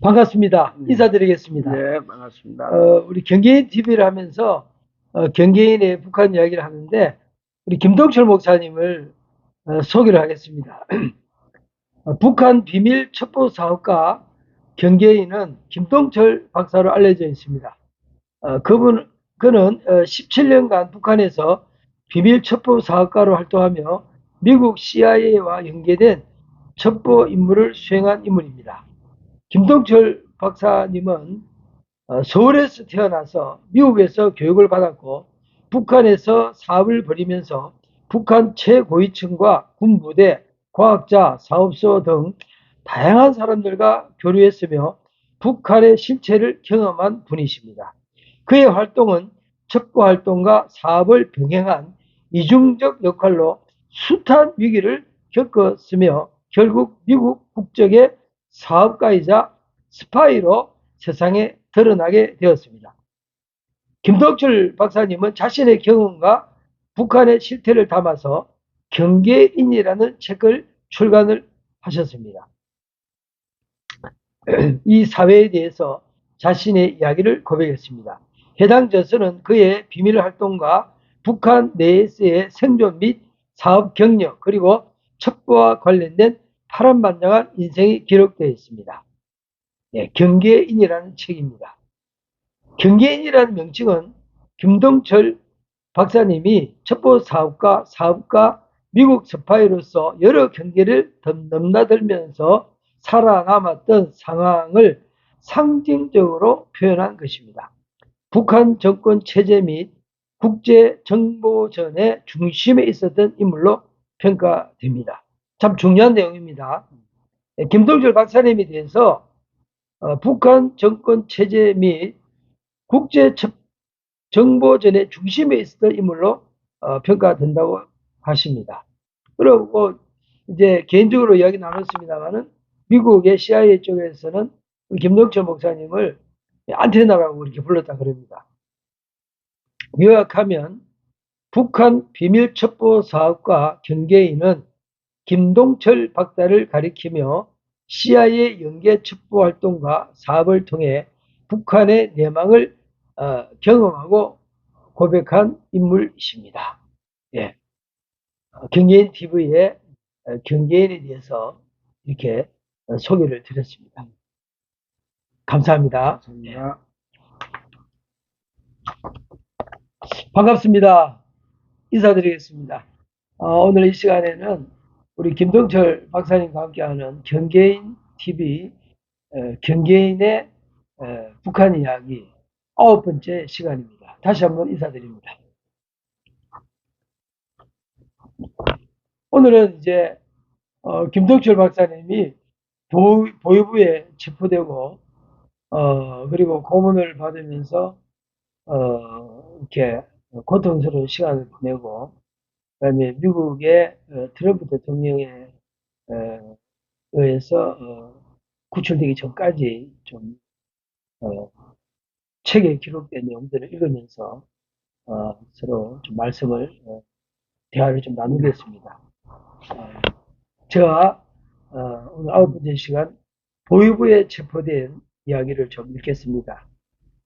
반갑습니다. 인사드리겠습니다. 네, 반갑습니다. 우리 경계인 TV를 하면서 경계인의 북한 이야기를 하는데 우리 김동철 목사님을 소개를 하겠습니다. 북한 비밀 첩보 사업가 경계인은 김동철 박사로 알려져 있습니다. 그는 17년간 북한에서 비밀 첩보 사업가로 활동하며 미국 CIA와 연계된 첩보 임무를 수행한 인물입니다. 김동철 박사님은 서울에서 태어나서 미국에서 교육을 받았고 북한에서 사업을 벌이면서 북한 최고위층과 군부대, 과학자, 사업소 등 다양한 사람들과 교류했으며 북한의 실체를 경험한 분이십니다. 그의 활동은 첩보 활동과 사업을 병행한 이중적 역할로 숱한 위기를 겪었으며 결국 미국 국적의 사업가이자 스파이로 세상에 드러나게 되었습니다. 김덕철 박사님은 자신의 경험과 북한의 실태를 담아서 경계인이라는 책을 출간을 하셨습니다. 이 사회에 대해서 자신의 이야기를 고백했습니다. 해당 저서는 그의 비밀 활동과 북한 내에서의 생존 및 사업 경력 그리고 첩보와 관련된 파란만장한 인생이 기록되어 있습니다. 경계인이라는 책입니다. 경계인이라는 명칭은 김동철 박사님이 첩보 사업가, 미국 스파이로서 여러 경계를 넘나들면서 살아남았던 상황을 상징적으로 표현한 것입니다. 북한 정권 체제 및 국제 정보전의 중심에 있었던 인물로 평가됩니다. 참 중요한 내용입니다. 김동철 박사님에 대해서 북한 정권 체제 및 국제 정보전의 중심에 있었던 인물로 평가된다고 하십니다. 그리고 이제 개인적으로 이야기 나눴습니다만은 미국의 CIA 쪽에서는 김동철 목사님을 안테나라고 이렇게 불렀다 그럽니다. 요약하면 북한 비밀 첩보 사업과 경계인은 김동철 박사를 가리키며 CIA 연계 첩보 활동과 사업을 통해 북한의 내망을 경험하고 고백한 인물이십니다. 예. 경계인 TV의 경계인에 대해서 이렇게 소개를 드렸습니다. 감사합니다. 감사합니다. 반갑습니다. 인사드리겠습니다. 오늘 이 시간에는 우리 김동철 박사님과 함께하는 경계인 TV 경계인의 북한 이야기 9번째 시간입니다. 다시 한번 인사드립니다. 오늘은 이제 김동철 박사님이 보위부에 체포되고 그리고 고문을 받으면서 이렇게 고통스러운 시간을 보내고 그다음에 미국의 트럼프 대통령에 의해서 구출되기 전까지 좀 책에 기록된 내용들을 읽으면서 서로 좀 대화를 좀 나누겠습니다. 제가 오늘 9번째 시간 보위부에 체포된 이야기를 좀 읽겠습니다.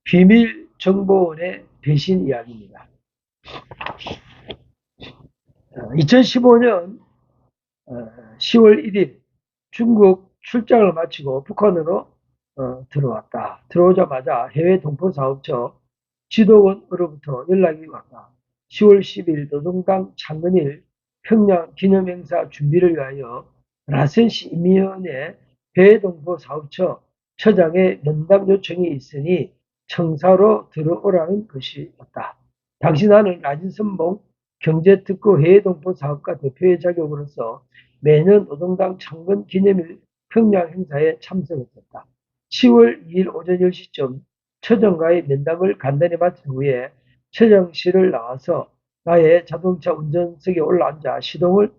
비밀정보원의 배신 이야기입니다. 2015년 10월 1일 중국 출장을 마치고 북한으로 들어왔다. 들어오자마자 해외 동포사업처 지도원으로부터 연락이 왔다. 10월 10일 노동당 창건일 평양 기념행사 준비를 위하여 라센시 인민위원회 해외 동포사업처 처장의 면담 요청이 있으니 청사로 들어오라는 것이었다. 당시 나는 라진선봉 경제특구 해외동포 사업가 대표의 자격으로서 매년 노동당 창건 기념일 평양 행사에 참석했었다. 10월 2일 오전 10시쯤 처장과의 면담을 간단히 마친 후에 처장실을 나와서 나의 자동차 운전석에 올라앉아 시동을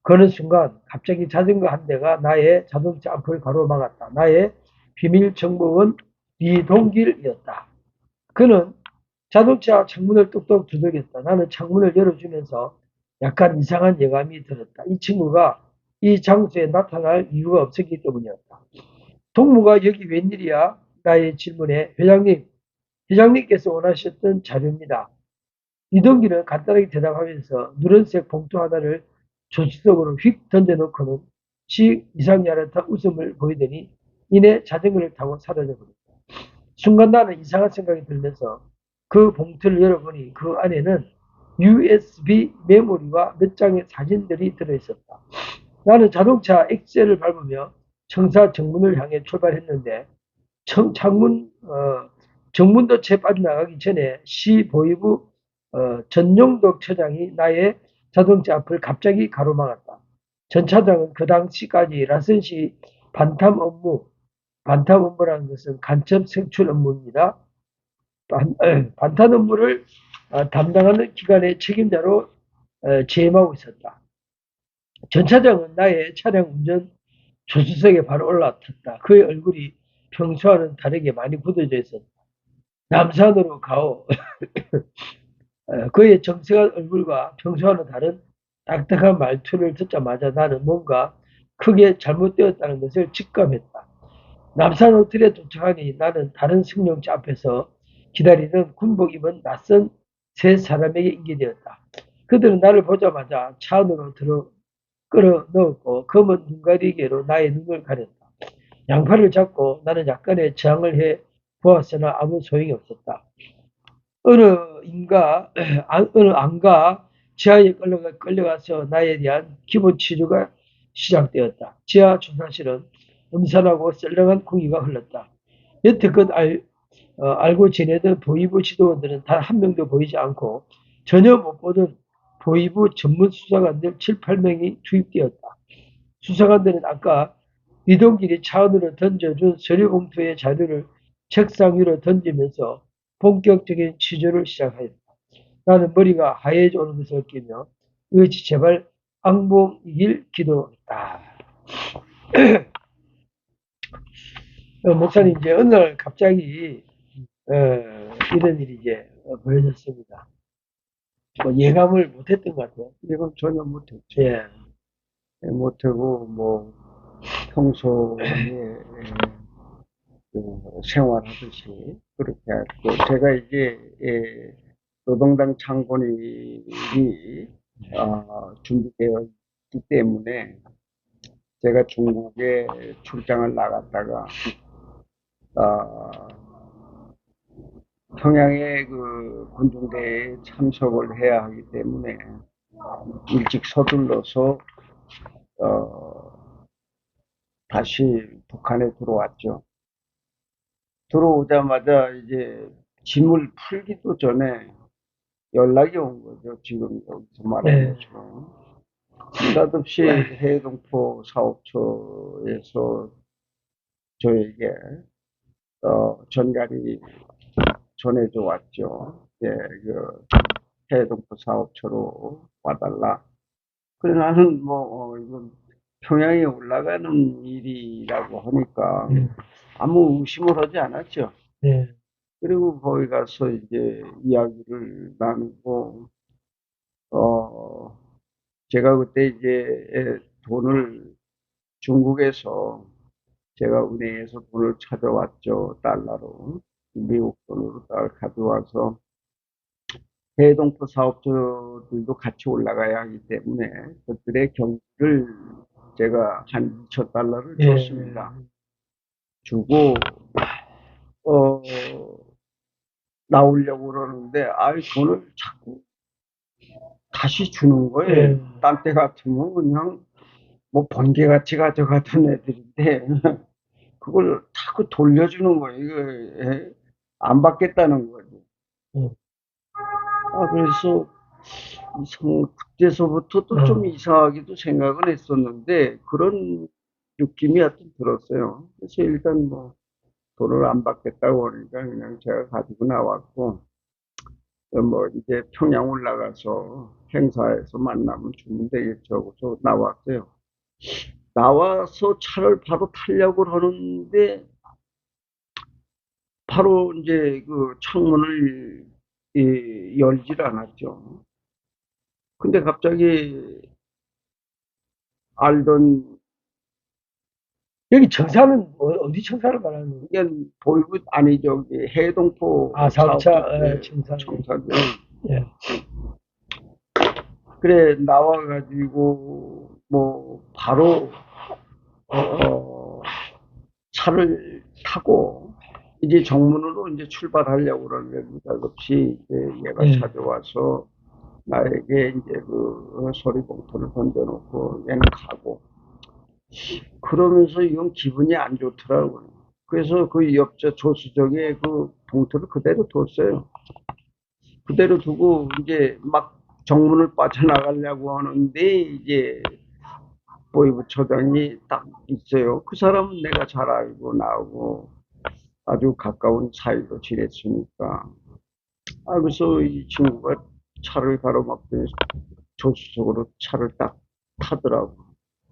거는 순간 갑자기 자전거 한 대가 나의 자동차 앞을 가로막았다. 나의 비밀정보원 이동길이었다. 그는 자동차 창문을 뚝뚝 두들겼다. 나는 창문을 열어주면서 약간 이상한 예감이 들었다. 이 친구가 이 장소에 나타날 이유가 없었기 때문이었다. 동무가 여기 웬일이야? 나의 질문에 회장님께서 원하셨던 자료입니다. 이동기는 간단하게 대답하면서 누런색 봉투 하나를 조수석으로 휙 던져놓고는 씩 이상야릇한 웃음을 보이더니 이내 자전거를 타고 사라져버렸다. 순간 나는 이상한 생각이 들면서 그 봉투를 열어보니 그 안에는 USB 메모리와 몇 장의 사진들이 들어있었다. 나는 자동차 엑셀을 밟으며 청사 정문을 향해 출발했는데 정문도 채 빠져나가기 전에 시 보이부 전용덕 처장이 나의 자동차 앞을 갑자기 가로막았다. 전 차장은 그 당시까지 라센시 반탐 업무라는 것은 간첩 색출 업무입니다. 반탄 업무를 담당하는 기관의 책임자로 재임하고 있었다. 전 차장은 나의 차량 운전 조수석에 바로 올라탔다. 그의 얼굴이 평소와는 다르게 많이 굳어져 있었다. 남산으로 가오. 그의 정색한 얼굴과 평소와는 다른 딱딱한 말투를 듣자마자 나는 뭔가 크게 잘못되었다는 것을 직감했다. 남산 호텔에 도착하니 나는 다른 승용차 앞에서 기다리는 군복 입은 낯선 세 사람에게 인계되었다. 그들은 나를 보자마자 차 안으로 끌어 넣었고 검은 눈가리개로 나의 눈을 가렸다. 양팔을 잡고 나는 약간의 저항을 해 보았으나 아무 소용이 없었다. 어느 안가 지하에 끌려가서 나에 대한 기본 치료가 시작되었다. 지하 조사실은 음산하고 썰렁한 공기가 흘렀다. 여태껏 알고 지내던 보이부 지도원들은 단 한 명도 보이지 않고 전혀 못 보던 보이부 전문 수사관들 7, 8명이 투입되었다. 수사관들은 아까 이동길이 차 안으로 던져준 서류 봉투의 자료를 책상 위로 던지면서 본격적인 취조를 시작하였다. 나는 머리가 하얘져 오는 것을 느끼며 이것이 제발 악몽이길 기도했다. 목사님 이제 어느 날 갑자기 이런 일이 이제 벌어졌습니다. 뭐 예감을 못했던 것 같아요. 이건 전혀 못했죠. 예, 못하고, 뭐, 평소에, 생활하듯이 그렇게 했고, 제가 이제, 노동당 창건일이, 준비되어 있기 때문에, 제가 중국에 출장을 나갔다가, 아, 평양의 그 군중대회에 참석을 해야 하기 때문에, 일찍 서둘러서, 다시 북한에 들어왔죠. 들어오자마자 이제 짐을 풀기도 전에 연락이 온 거죠. 지금 여기서 말하는 네, 것처럼. 느닷없이 해동포 사업처에서 저에게 전갈이 전해져 왔죠. 예, 그 해동포 사업처로 와달라. 그래 나는 뭐 이건 평양에 올라가는 일이라고 하니까 네, 아무 의심을 하지 않았죠. 네, 그리고 거기 가서 이제 이야기를 나누고, 어, 제가 그때 이제 돈을 중국에서 제가 은행에서 돈을 찾아왔죠. 달러로. 미국 돈으로 딱 가져와서 해동포 사업주들도 같이 올라가야 하기 때문에 그들의 경비를 제가 한 2천 달러를 예, 줬습니다. 주고, 어, 나오려고 그러는데, 돈을 자꾸 다시 주는 거예요. 예, 딴 때 같으면 그냥 뭐 번개같이 가져가던 애들인데 그걸 자꾸 돌려주는 거예요. 이거 안 받겠다는 거죠. 예, 그래서 그때서부터 또 좀 이상하기도 생각은 했었는데 그런 느낌이 하여튼 들었어요. 그래서 일단 뭐 돈을 안 받겠다고 하니까 그냥 제가 가지고 나왔고 뭐 이제 평양 올라가서 행사에서 만나면 주면 되겠죠. 그래서 나왔어요. 나와서 차를 바로 타려고 하는데 바로 이제 그 창문을 열질 않았죠. 근데 갑자기 알던 여기 청사는 어디 청사를 말하는 거예요? 이게 보이고 아니 저기 해동포 아, 사업차, 사업체 청사. 청사죠. 예. 그래 나와가지고 뭐 바로 어, 차를 타고 이제 정문으로 이제 출발하려고 그러는데 느닷없이 이제 얘가 예. 찾아와서 나에게 이제 그 서리봉투를 던져놓고 얘는 가고 그러면서 이건 기분이 안 좋더라고요. 그래서 그 옆자 조수정에 그 봉투를 그대로 뒀어요. 그대로 두고 이제 막 정문을 빠져나가려고 하는데 이제 보이부처장이 딱 있어요. 그 사람은 내가 잘 알고 나하고 아주 가까운 사이로 지냈으니까. 아, 그래서 이 친구가 차를 가로막더니 조수석으로 차를 딱 타더라고.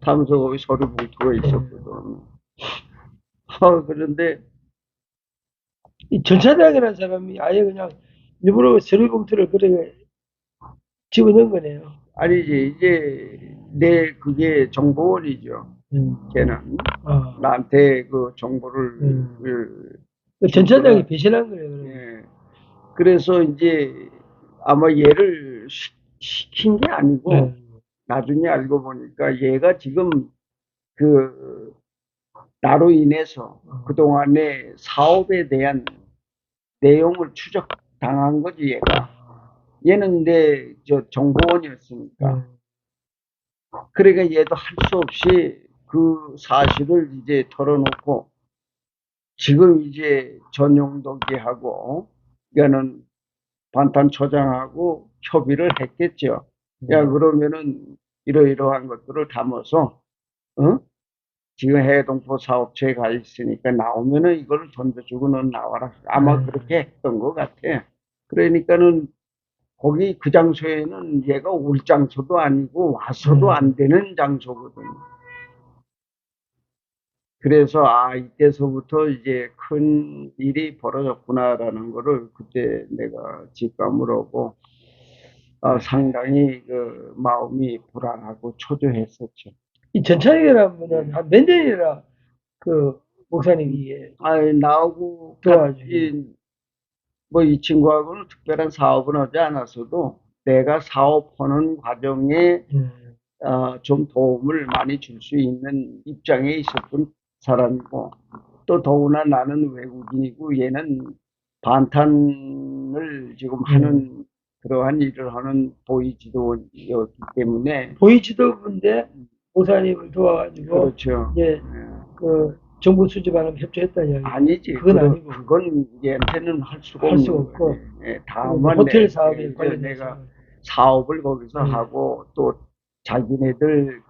타면서 거기 서류 봉투가 있었거든. 그런데 이 전차장이라는 사람이 아예 그냥 일부러 서류 봉투를 그렇게 집어넣은 거네요. 아니지 이제 내 그게 정보원이죠. 걔는 아, 나한테 그 정보를 그 전차장이 배신한 거예요. 그러면. 예. 그래서 이제 아마 얘를 시킨 게 아니고 네. 나중에 알고 보니까 얘가 지금 그 나로 인해서 그동안의 사업에 대한 내용을 추적당한 거지 얘가. 얘는 내 저 정보원이었으니까. 그러니까 얘도 할 수 없이 그 사실을 이제 털어놓고 지금 이제 전용덕이하고 이거는 반탄초장하고 협의를 했겠죠. 야 그러면은 이러이러한 것들을 담아서 어? 지금 해동포 사업체에 가 있으니까 나오면은 이걸 던져주고 넌 나와라. 아마 그렇게 했던 것 같아. 그러니까는 거기 그 장소에는 얘가 올 장소도 아니고 와서도 안 되는 장소거든. 그래서 아 이때서부터 이제 큰 일이 벌어졌구나라는 거를 그때 내가 직감을 하고 상당히 그 마음이 불안하고 초조했었죠. 이 전차장이라는 분은 한 몇 년이라 그 목사님이 나하고 도와주고. 같이 뭐 이 친구하고는 특별한 사업은 하지 않았어도 내가 사업하는 과정에 좀 도움을 많이 줄 수 있는 입장에 있었던 사람이고 또 더구나 나는 외국인이고 얘는 반탄을 지금 하는 그러한 일을 하는 보이지도였기 때문에 보이지도부인데 목사님을 도와가지고 그렇죠. 이제 그 정보 수집하는 협조했다는 이야기. 아니지. 그건 아니고. 그건 얘한테는 할 수가 할 수가 없는 없고. 거지. 다만 호텔 사업에 이제 관련해서. 내가 사업을 거기서 하고 또 자기네들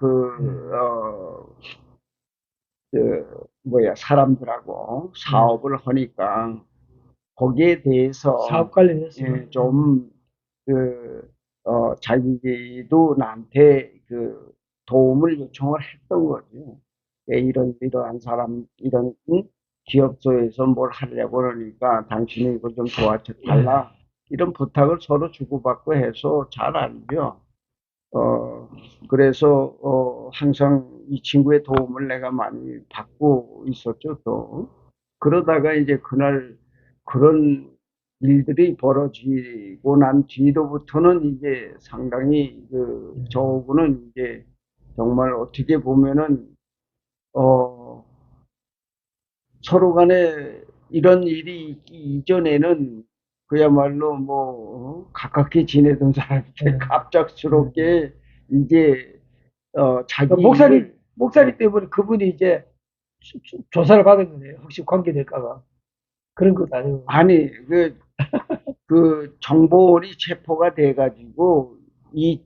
사람들하고 사업을 하니까 거기에 대해서 사업 관련해서. 좀 자기도 나한테 그 도움을 요청을 했던 거지. 이러한 사람, 이런 기업소에서 뭘 하려고 그러니까 당신이 이걸 좀 도와달라. 이런 부탁을 서로 주고받고 해서 잘 알죠. 그래서 항상 이 친구의 도움을 내가 많이 받고 있었죠, 또. 그러다가 이제 그날 그런 일들이 벌어지고 난 뒤로부터는 이제 상당히 저하고는 이제 정말 어떻게 보면은 서로 간에 이런 일이 있기 이전에는 그야말로 뭐 가깝게 지내던 사람인데 갑작스럽게 이제 자기 그러니까 목사님 때문에 그분이 이제 조사를 받은 거네요. 혹시 관계될까봐. 그런 것도 아니고. 아니 그 정보원이 체포가 돼가지고 이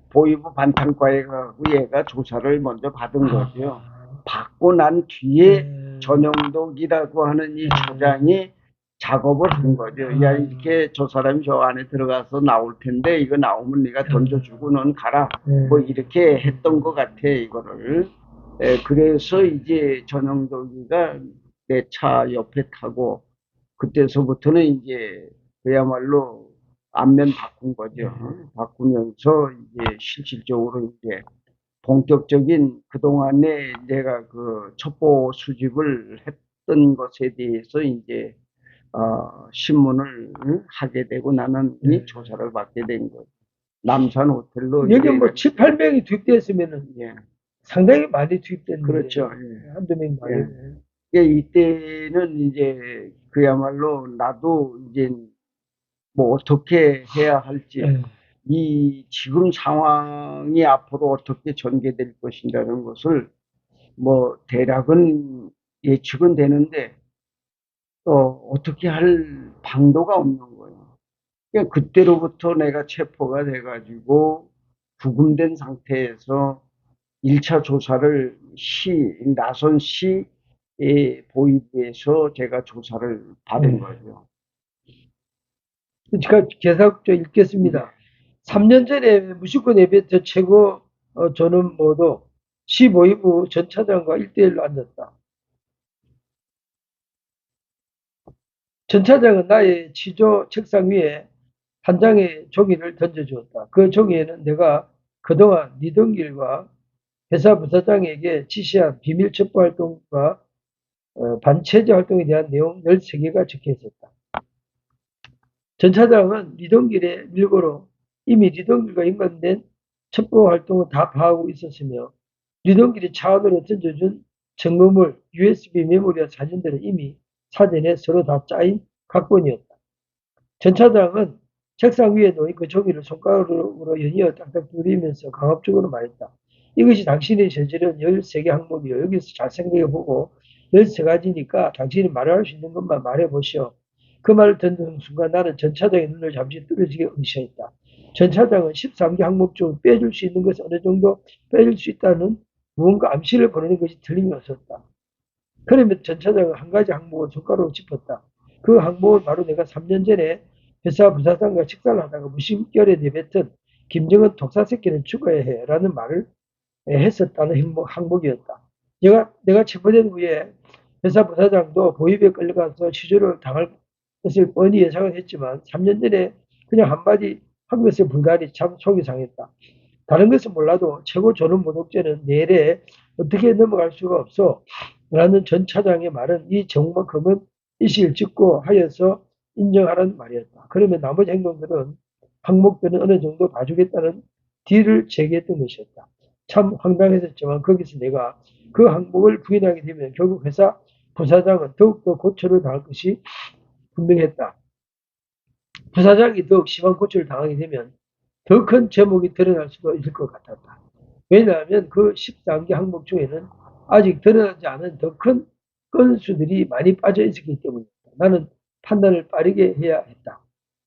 보이부 반탄과에 가고 얘가 조사를 먼저 받은 거죠. 받고 난 뒤에 전영덕이라고 하는 이 처장이 작업을 한 거죠. 야 이렇게 저 사람이 저 안에 들어가서 나올 텐데 이거 나오면 네가 던져주고 넌 가라. 뭐 이렇게 했던 것 같아 이거를. 그래서 이제 전영덕이가 내 차 옆에 타고 그때서부터는 이제 그야말로 안면 바꾼 거죠. 바꾸면서 이제 실질적으로 이제 본격적인 그동안에 내가 그 첩보 수집을 했던 것에 대해서 이제 신문을 하게 되고 나는 이 네. 조사를 받게 된 거예요. 남산 호텔로 여기 뭐 이래 7, 8명이 투입됐으면은 예, 상당히 많이 투입됐는데 그렇죠. 예. 한두 명 많이. 예. 예, 이때는 이제 그야말로 나도 이제 뭐 어떻게 해야 할지 예. 이 지금 상황이 앞으로 어떻게 전개될 것인가라는 것을 뭐 대략은 예측은 되는데 또 어떻게 할 방도가 없는 거예요. 그러니까 그때로부터 내가 체포가 돼가지고 구금된 상태에서 1차 조사를 나선 시의 보위부에서 제가 조사를 받은 거죠. 제가 계속 읽겠습니다. 3년 전에 무식권 에베트 최고 전원 모두 시보위부 전 차장과 1대1로 앉았다. 전 차장은 나의 취조 책상 위에 한 장의 종이를 던져주었다. 그 종이에는 내가 그동안 리동길과 회사 부사장에게 지시한 비밀 첩보 활동과 반체제 활동에 대한 내용 13개가 적혀 있었다. 전 차장은 리동길의 밀고로 이미 리동길과 연관된 첩보 활동을 다 파악하고 있었으며 리동길이 차원으로 던져준 증거물, USB 메모리와 사진들은 이미 사전에 서로 다 짜인 각본이었다. 전 차장은 책상 위에 놓인 그 종이를 손가락으로 연이어 딱딱 두드리면서 강압적으로 말했다. 이것이 당신이 저지른 13개 항목이요. 여기서 잘 생각해보고 13가지니까 당신이 말할 수 있는 것만 말해보시오. 그 말을 듣는 순간 나는 전 차장의 눈을 잠시 뚫어지게 응시했다. 전 차장은 13개 항목 중 빼줄 수 있는 것을 어느 정도 빼줄 수 있다는 무언가 암시를 보내는 것이 틀림이 없었다. 그러면 전 차장은 한 가지 항목을 손가락으로 짚었다. 그 항목은 바로 내가 3년 전에 회사 부사장과 식사를 하다가 무심결에 내뱉은 김정은 독사새끼는 죽어야 해 라는 말을 했었다는 항목이었다. 내가 체포된 후에 회사 부사장도 보위부에 끌려가서 취조를 당할 것을 뻔히 예상을 했지만 3년 전에 그냥 한마디 한 것에 불과하니 참 속이 상했다. 다른 것은 몰라도 최고 존엄 모독죄는 내래 어떻게 넘어갈 수가 없어 라는 전 차장의 말은 이 정만큼은 이실 짓고 하여서 인정하라는 말이었다. 그러면 나머지 행동들은 항목들은 어느 정도 봐주겠다는 딜을 제기했던 것이었다. 참 황당했었지만 거기서 내가 그 항목을 부인하게 되면 결국 회사 부사장은 더욱더 고초를 당할 것이 분명했다. 부사장이 더욱 심한 고초를 당하게 되면 더 큰 제목이 드러날 수도 있을 것 같았다. 왜냐하면 그 13개 항목 중에는 아직 드러나지 않은 더 큰 건수들이 많이 빠져 있었기 때문이다. 나는 판단을 빠르게 해야 했다.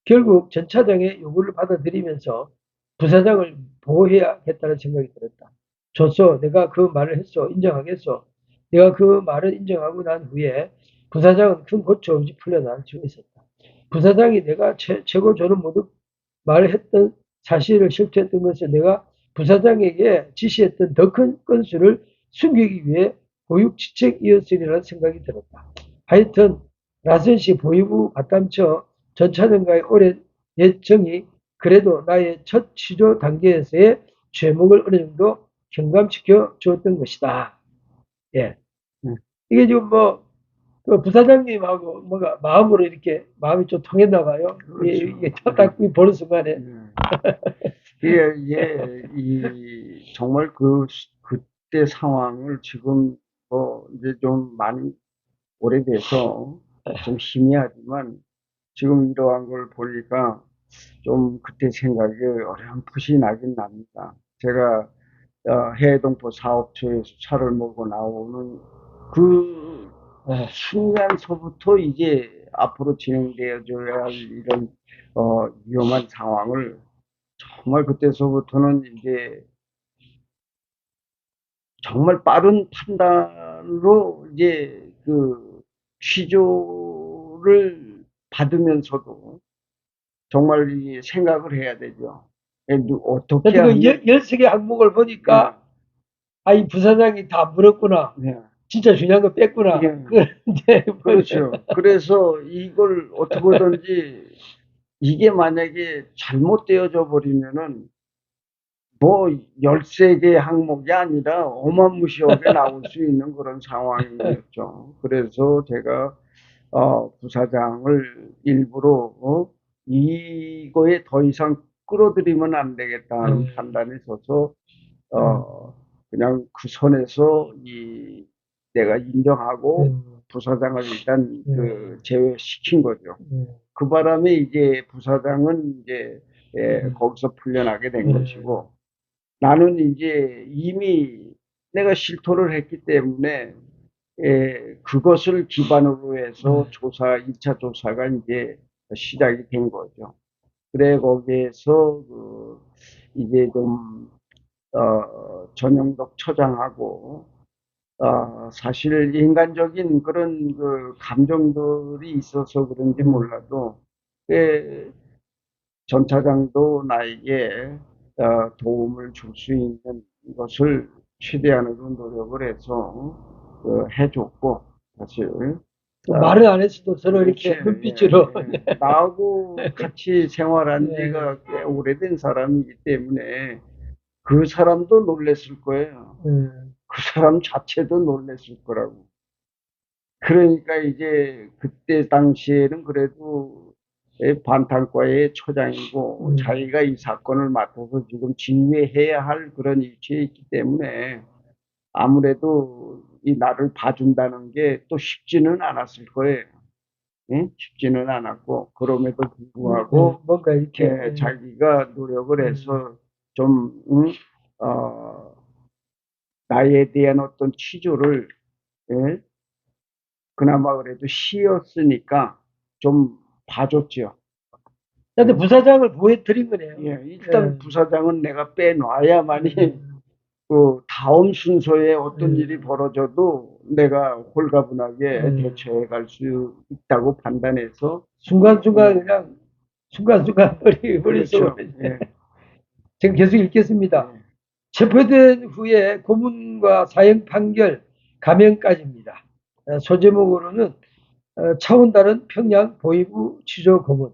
결국 전 차장의 요구를 받아들이면서 부사장을 보호해야겠다는 생각이 들었다. 좋소. 내가 그 말을 했소. 인정하겠소. 내가 그 말을 인정하고 난 후에 부사장은 큰 고초 없이 풀려날 수 있었다. 부사장이 내가 최고 존엄 모두 말을 했던 사실을 실토했던 것은 내가 부사장에게 지시했던 더 큰 건수를 숨기기 위해 고육지책이었으리라는 생각이 들었다. 하여튼 라센시 보위부 받담처 전 차장과의 오랜 예정이 그래도 나의 첫 취조 단계에서의 죄목을 어느 정도 경감시켜 주었던 것이다. 예. 이게 지금 그 부사장님하고 뭔가 마음으로 이렇게 마음이 좀 통했나 봐요. 그렇죠. 이게 딱 보는 순간에. 정말 그때 상황을 지금 이제 좀 많이 오래돼서 좀 희미하지만 지금 이러한 걸 보니까 좀 그때 생각이 어렴풋이 나긴 납니다. 제가 해동포 사업처에서 차를 몰고 나오는 그 순간서부터 이제 앞으로 진행되어져야 할 이런 위험한 상황을 정말 그때서부터는 이제 정말 빠른 판단으로 이제 그 취조를 받으면서도 정말 이 생각을 해야 되죠. 어떻게 그 하면 13개 항목을 보니까 이 부사장이 다 물었구나. 네. 진짜 중요한 거 뺐구나. 예. 이제 그렇죠. 그래서 이걸 어떻게든지 이게 만약에 잘못되어져 버리면은 뭐 13개 항목이 아니라 어마무시하게 나올 수 있는 그런 상황이었죠. 그래서 제가 부사장을 일부러 이거에 더 이상 끌어들이면 안 되겠다 하는 판단이 서서 그냥 그 선에서 내가 인정하고 부사장을 일단 제외시킨 거죠. 그 바람에 이제 부사장은 이제 거기서 풀려나게 된 것이고, 나는 이제 이미 내가 실토를 했기 때문에 그것을 기반으로 해서 1차 조사가 이제 시작이 된 거죠. 그래, 거기에서 이제 좀 전영덕 처장하고 사실 인간적인 그런 감정들이 있어서 그런지 몰라도 전 차장도 나에게 도움을 줄 수 있는 것을 최대한으로 노력을 해서 해줬고, 사실 말은 안 했어도 서로 이렇게 그렇지. 눈빛으로 나하고 같이 생활한 지가 꽤 오래된 사람이기 때문에 그 사람도 놀랬을 거예요. 그 사람 자체도 놀랬을 거라고. 그러니까 이제 그때 당시에는 그래도 반탄과의 처장이고 자기가 이 사건을 맡아서 지금 진위해야 할 그런 위치에 있기 때문에 아무래도 이 나를 봐준다는 게 또 쉽지는 않았을 거예요. 응? 쉽지는 않았고, 그럼에도 불구하고 뭔가 이렇게 자기가 노력을 해서 좀 나에 대한 어떤 치조를 예? 그나마 그래도 시였으니까 좀 봐줬죠. 근데 부사장을 보여드린 거네요. 예, 일단 부사장은 내가 빼놔야만이 그 다음 순서에 어떤 일이 벌어져도 내가 홀가분하게 대처해 갈 수 있다고 판단해서 순간순간 그냥 순간순간 머릿속으로 그렇죠. 예. 지금 계속 읽겠습니다. 예. 체포된 후에 고문과 사형 판결 감형까지입니다. 소제목으로는 차원 다른 평양 보위부 취조 고문.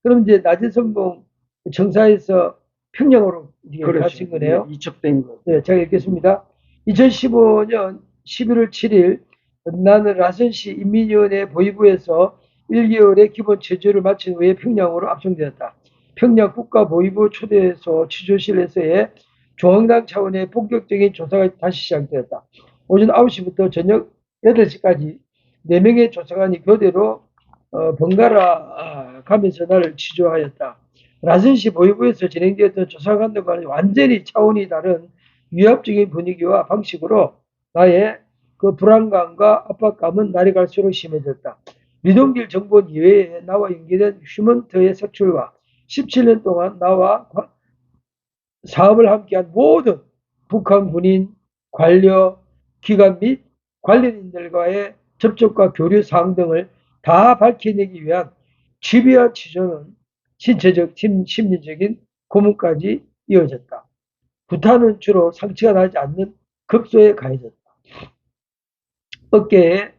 그럼 이제 나재성공 청사에서 평양으로 그렇죠. 가신 거네요. 이첩된 거. 네, 제가 읽겠습니다. 2015년 11월 7일 나는 라선시 인민위원회 보위부에서 1개월의 기본 체조를 마친 후에 평양으로 압송되었다. 평양 국가보위부 초대소 취조실에서의 중앙당 차원의 본격적인 조사가 다시 시작되었다. 오전 9시부터 저녁 8시까지 4명의 조사관이 교대로 번갈아 가면서 나를 취조하였다. 라선시 보위부에서 진행되었던 조사관들과는 완전히 차원이 다른 위압적인 분위기와 방식으로 나의 그 불안감과 압박감은 날이 갈수록 심해졌다. 리동길 정보원 이외에 나와 연계된 휴먼트의 색출과 17년 동안 나와 사업을 함께한 모든 북한 군인, 관료, 기관 및 관련인들과의 접촉과 교류 사항 등을 다 밝혀내기 위한 집요한 취조는 신체적, 심리적인 고문까지 이어졌다. 구타는 주로 상처가 나지 않는 급소에 가해졌다. 어깨에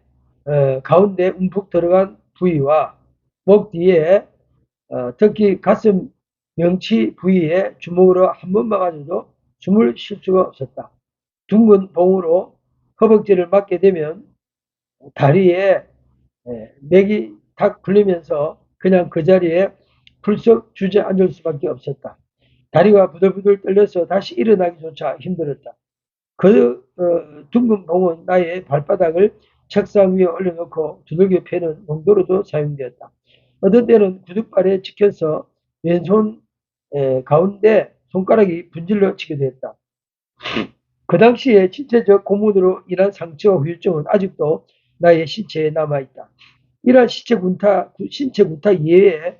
가운데 움푹 들어간 부위와 목 뒤에 특히 가슴 명치 부위에 주먹으로 한 번 막아줘도 숨을 쉴 수가 없었다. 둥근 봉으로 허벅지를 맞게 되면 다리에 맥이 탁 풀리면서 그냥 그 자리에 풀썩 주저앉을 수밖에 없었다. 다리가 부들부들 떨려서 다시 일어나기조차 힘들었다. 그 둥근 봉은 나의 발바닥을 책상 위에 올려놓고 두들겨 패는 용도로도 사용되었다. 어떤 때는 구두발에 찍혀서 왼손 가운데 손가락이 분질러 치게 되었다. 그 당시에 신체적 고문으로 인한 상처와 후유증은 아직도 나의 신체에 남아있다. 이러한 신체 군타 이외에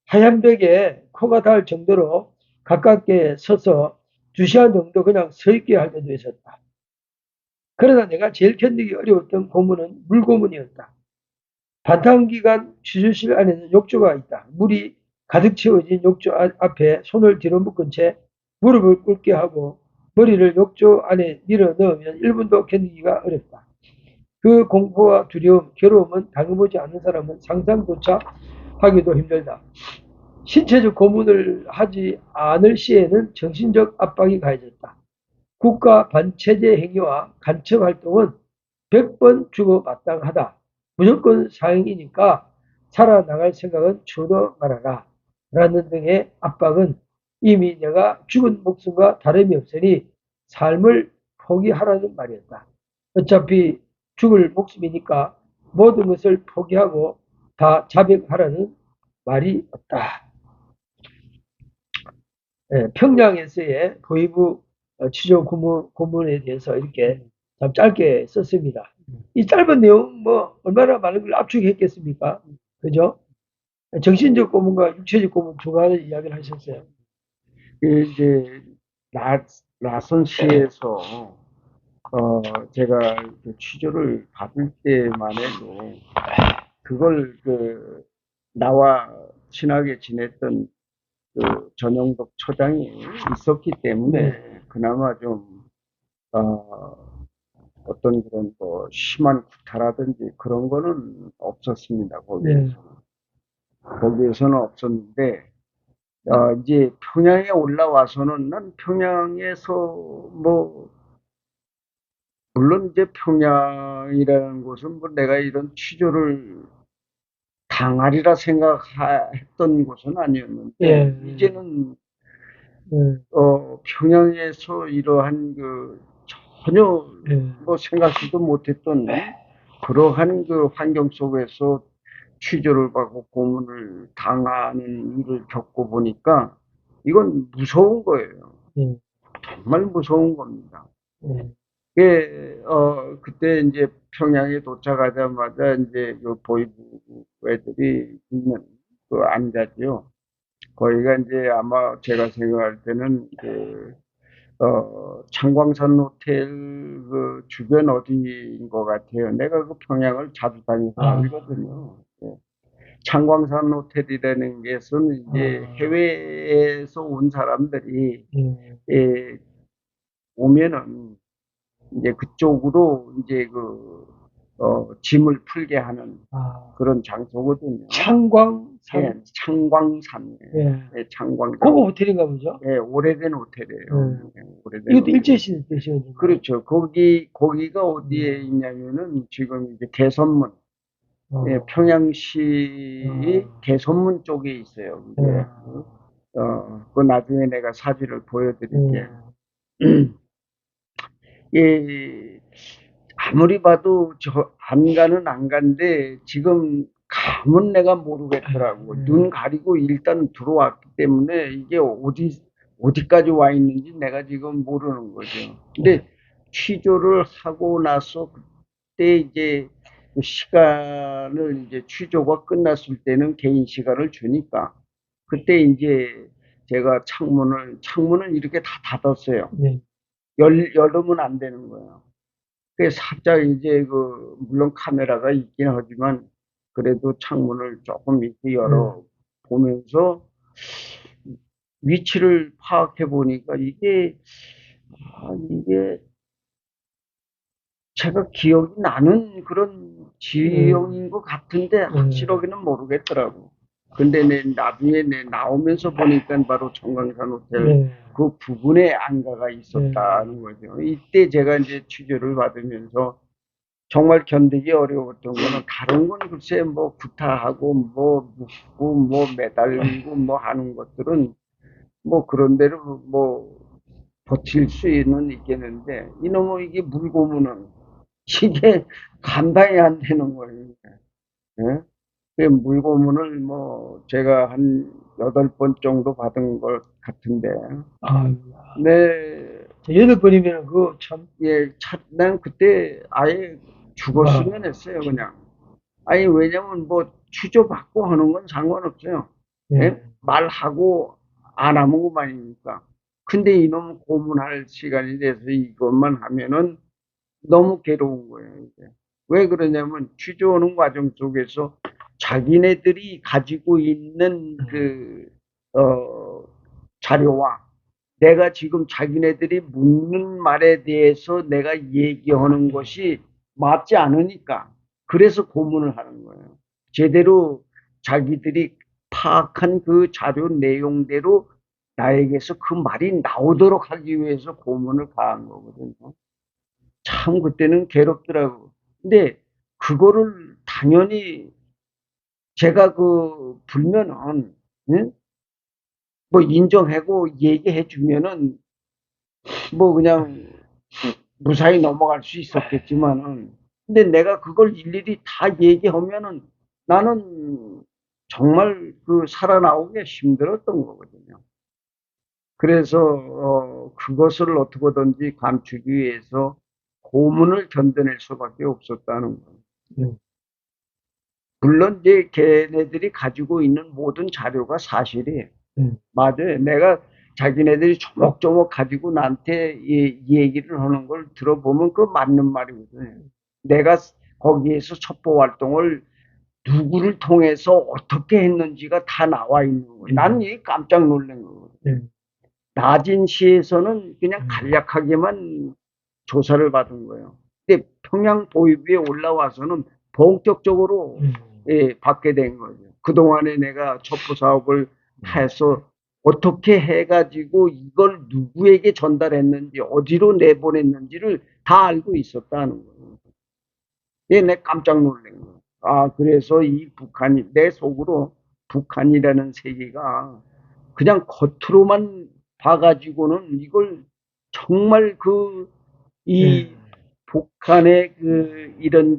하얀 벽에 코가 닿을 정도로 가깝게 서서 2시간 정도 그냥 서 있게 할 때도 있었다. 그러나 내가 제일 견디기 어려웠던 고문은 물고문이었다. 반탕기간 취조실 안에는 욕조가 있다. 물이 가득 채워진 욕조 앞에 손을 뒤로 묶은 채 무릎을 꿇게 하고 머리를 욕조 안에 밀어 넣으면 1분도 견디기가 어렵다. 그 공포와 두려움, 괴로움은 당해보지 않는 사람은 상상조차 하기도 힘들다. 신체적 고문을 하지 않을 시에는 정신적 압박이 가해졌다. 국가 반체제 행위와 간첩 활동은 100번 주고마땅하다. 무조건 사형이니까 살아나갈 생각은 주도 말아라. 라는 등의 압박은 이미 내가 죽은 목숨과 다름이 없으니 삶을 포기하라는 말이었다. 어차피 죽을 목숨이니까 모든 것을 포기하고 다 자백하라는 말이 없다. 예, 평양에서의 도의부 취조 고문에 대해서 이렇게 참 짧게 썼습니다. 이 짧은 내용 뭐 얼마나 많은 걸 압축했겠습니까? 그죠? 정신적 고문과 육체적 고문 두 가지 이야기를 하셨어요. 이제 라선시에서 제가 그 취조를 받을 때만 해도 그걸 나와 친하게 지냈던 그 전영덕 처장이 있었기 때문에 그나마 좀 어떤 그런 뭐 심한 구타라든지 그런 거는 없었습니다. 거기에서는 없었는데 이제 평양에 올라와서는 난 평양에서 뭐 물론 이제 평양이라는 곳은 뭐 내가 이런 취조를 당하리라 생각했던 곳은 아니었는데 예, 이제는 예, 평양에서 이러한 전혀 예, 뭐 생각지도 못했던 그러한 그 환경 속에서 취조를 받고 고문을 당하는 일을 겪고 보니까 이건 무서운 거예요. 예, 정말 무서운 겁니다. 예, 그때 이제 평양에 도착하자마자 이제 그 보이부 애들이 있는 그 안가지요. 거기가 이제 아마 제가 생각할 때는 창광산 호텔 그 주변 어디인 것 같아요. 내가 그 평양을 자주 다니서 알거든요. 예. 창광산 호텔이라는 것은 이제 해외에서 온 사람들이 예, 예, 오면은 이제 그쪽으로 이제 짐을 풀게 하는 그런 장소거든요. 창광산, 예, 창광산. 예, 예, 창광산. 고급 호텔인가 보죠? 예, 오래된 호텔이에요. 예, 오래된 이것도 호텔. 일제시대 때시거든요. 그렇죠. 거기가 어디에 있냐면은 지금 이제 개선문, 예, 평양시 개선문 쪽에 있어요. 그게. 그 나중에 내가 사진을 보여드릴게. 예, 아무리 봐도 안가는 안 간데 지금 감은 내가 모르겠더라고. 눈 가리고 일단 들어왔기 때문에 이게 어디까지 와 있는지 내가 지금 모르는 거죠. 근데 취조를 하고 나서 그때 이제 그 시간을 이제 취조가 끝났을 때는 개인 시간을 주니까 그때 이제 제가 창문을 이렇게 다 닫았어요. 열으면 안 되는 거예요. 그래서 살짝 이제 물론 카메라가 있긴 하지만 그래도 창문을 조금 이렇게 열어 보면서 위치를 파악해 보니까 이게 제가 기억이 나는 그런 지형인 것 같은데 확실하게는 모르겠더라고. 근데 나중에 나오면서 보니까 바로 청강산 호텔 그 부근에 안가가 있었다는 거죠. 이때 제가 이제 취조를 받으면서 정말 견디기 어려웠던 거는 다른 건 글쎄 뭐 구타하고 뭐 묻고 뭐 매달리고 뭐 하는 것들은 뭐 그런 대로 뭐 버틸 수는 있겠는데 이놈의 이게 물고문은 이게 감당이 안 되는 거예요. 예? 그 물고문을 뭐 제가 한 8번 정도 받은 것 같은데 네, 8번이면 그거 참, 예, 난 그때 아예 죽었으면 했어요, 그냥. 아니, 왜냐면 뭐 취조받고 하는 건 상관없어요. 예? 말하고 안 하면 그만이니까. 근데 이놈 고문할 시간이 돼서 이것만 하면은 너무 괴로운 거예요, 이제. 왜 그러냐면 취조하는 과정 속에서 자기네들이 가지고 있는 자료와 내가 지금 자기네들이 묻는 말에 대해서 내가 얘기하는 것이 맞지 않으니까 그래서 고문을 하는 거예요. 제대로 자기들이 파악한 그 자료 내용대로 나에게서 그 말이 나오도록 하기 위해서 고문을 가한 거거든요. 참 그때는 괴롭더라고. 근데 그거를 당연히 제가 그 불면은 응? 뭐 인정하고 얘기해 주면은 뭐 그냥 무사히 넘어갈 수 있었겠지만은 근데 내가 그걸 일일이 다 얘기하면은 나는 정말 그 살아나오기 힘들었던 거거든요. 그래서 그것을 어떻게든지 감추기 위해서 고문을 견뎌낼 수밖에 없었다는 거예요. 음, 물론 이제 걔네들이 가지고 있는 모든 자료가 사실이에요. 음, 맞아요. 내가 자기네들이 조목조목 가지고 나한테 이 얘기를 하는 걸 들어보면 그 맞는 말이거든요. 내가 거기에서 첩보 활동을 누구를 통해서 어떻게 했는지가 다 나와 있는 거예요. 나는 이게 깜짝 놀란 거거든요. 음, 낮은 시에서는 그냥 음, 간략하게만 조사를 받은 거예요. 근데 평양 보위부에 올라와서는 본격적으로 음, 받게 된 거죠. 그동안에 내가 첩보 사업을 해서 어떻게 해가지고 이걸 누구에게 전달했는지, 어디로 내보냈는지를 다 알고 있었다는 거예요. 내 깜짝 놀란 거예요. 아, 그래서 이 북한이, 내 속으로 북한이라는 세계가 그냥 겉으로만 봐가지고는 이걸 정말 이 음, 북한의 이런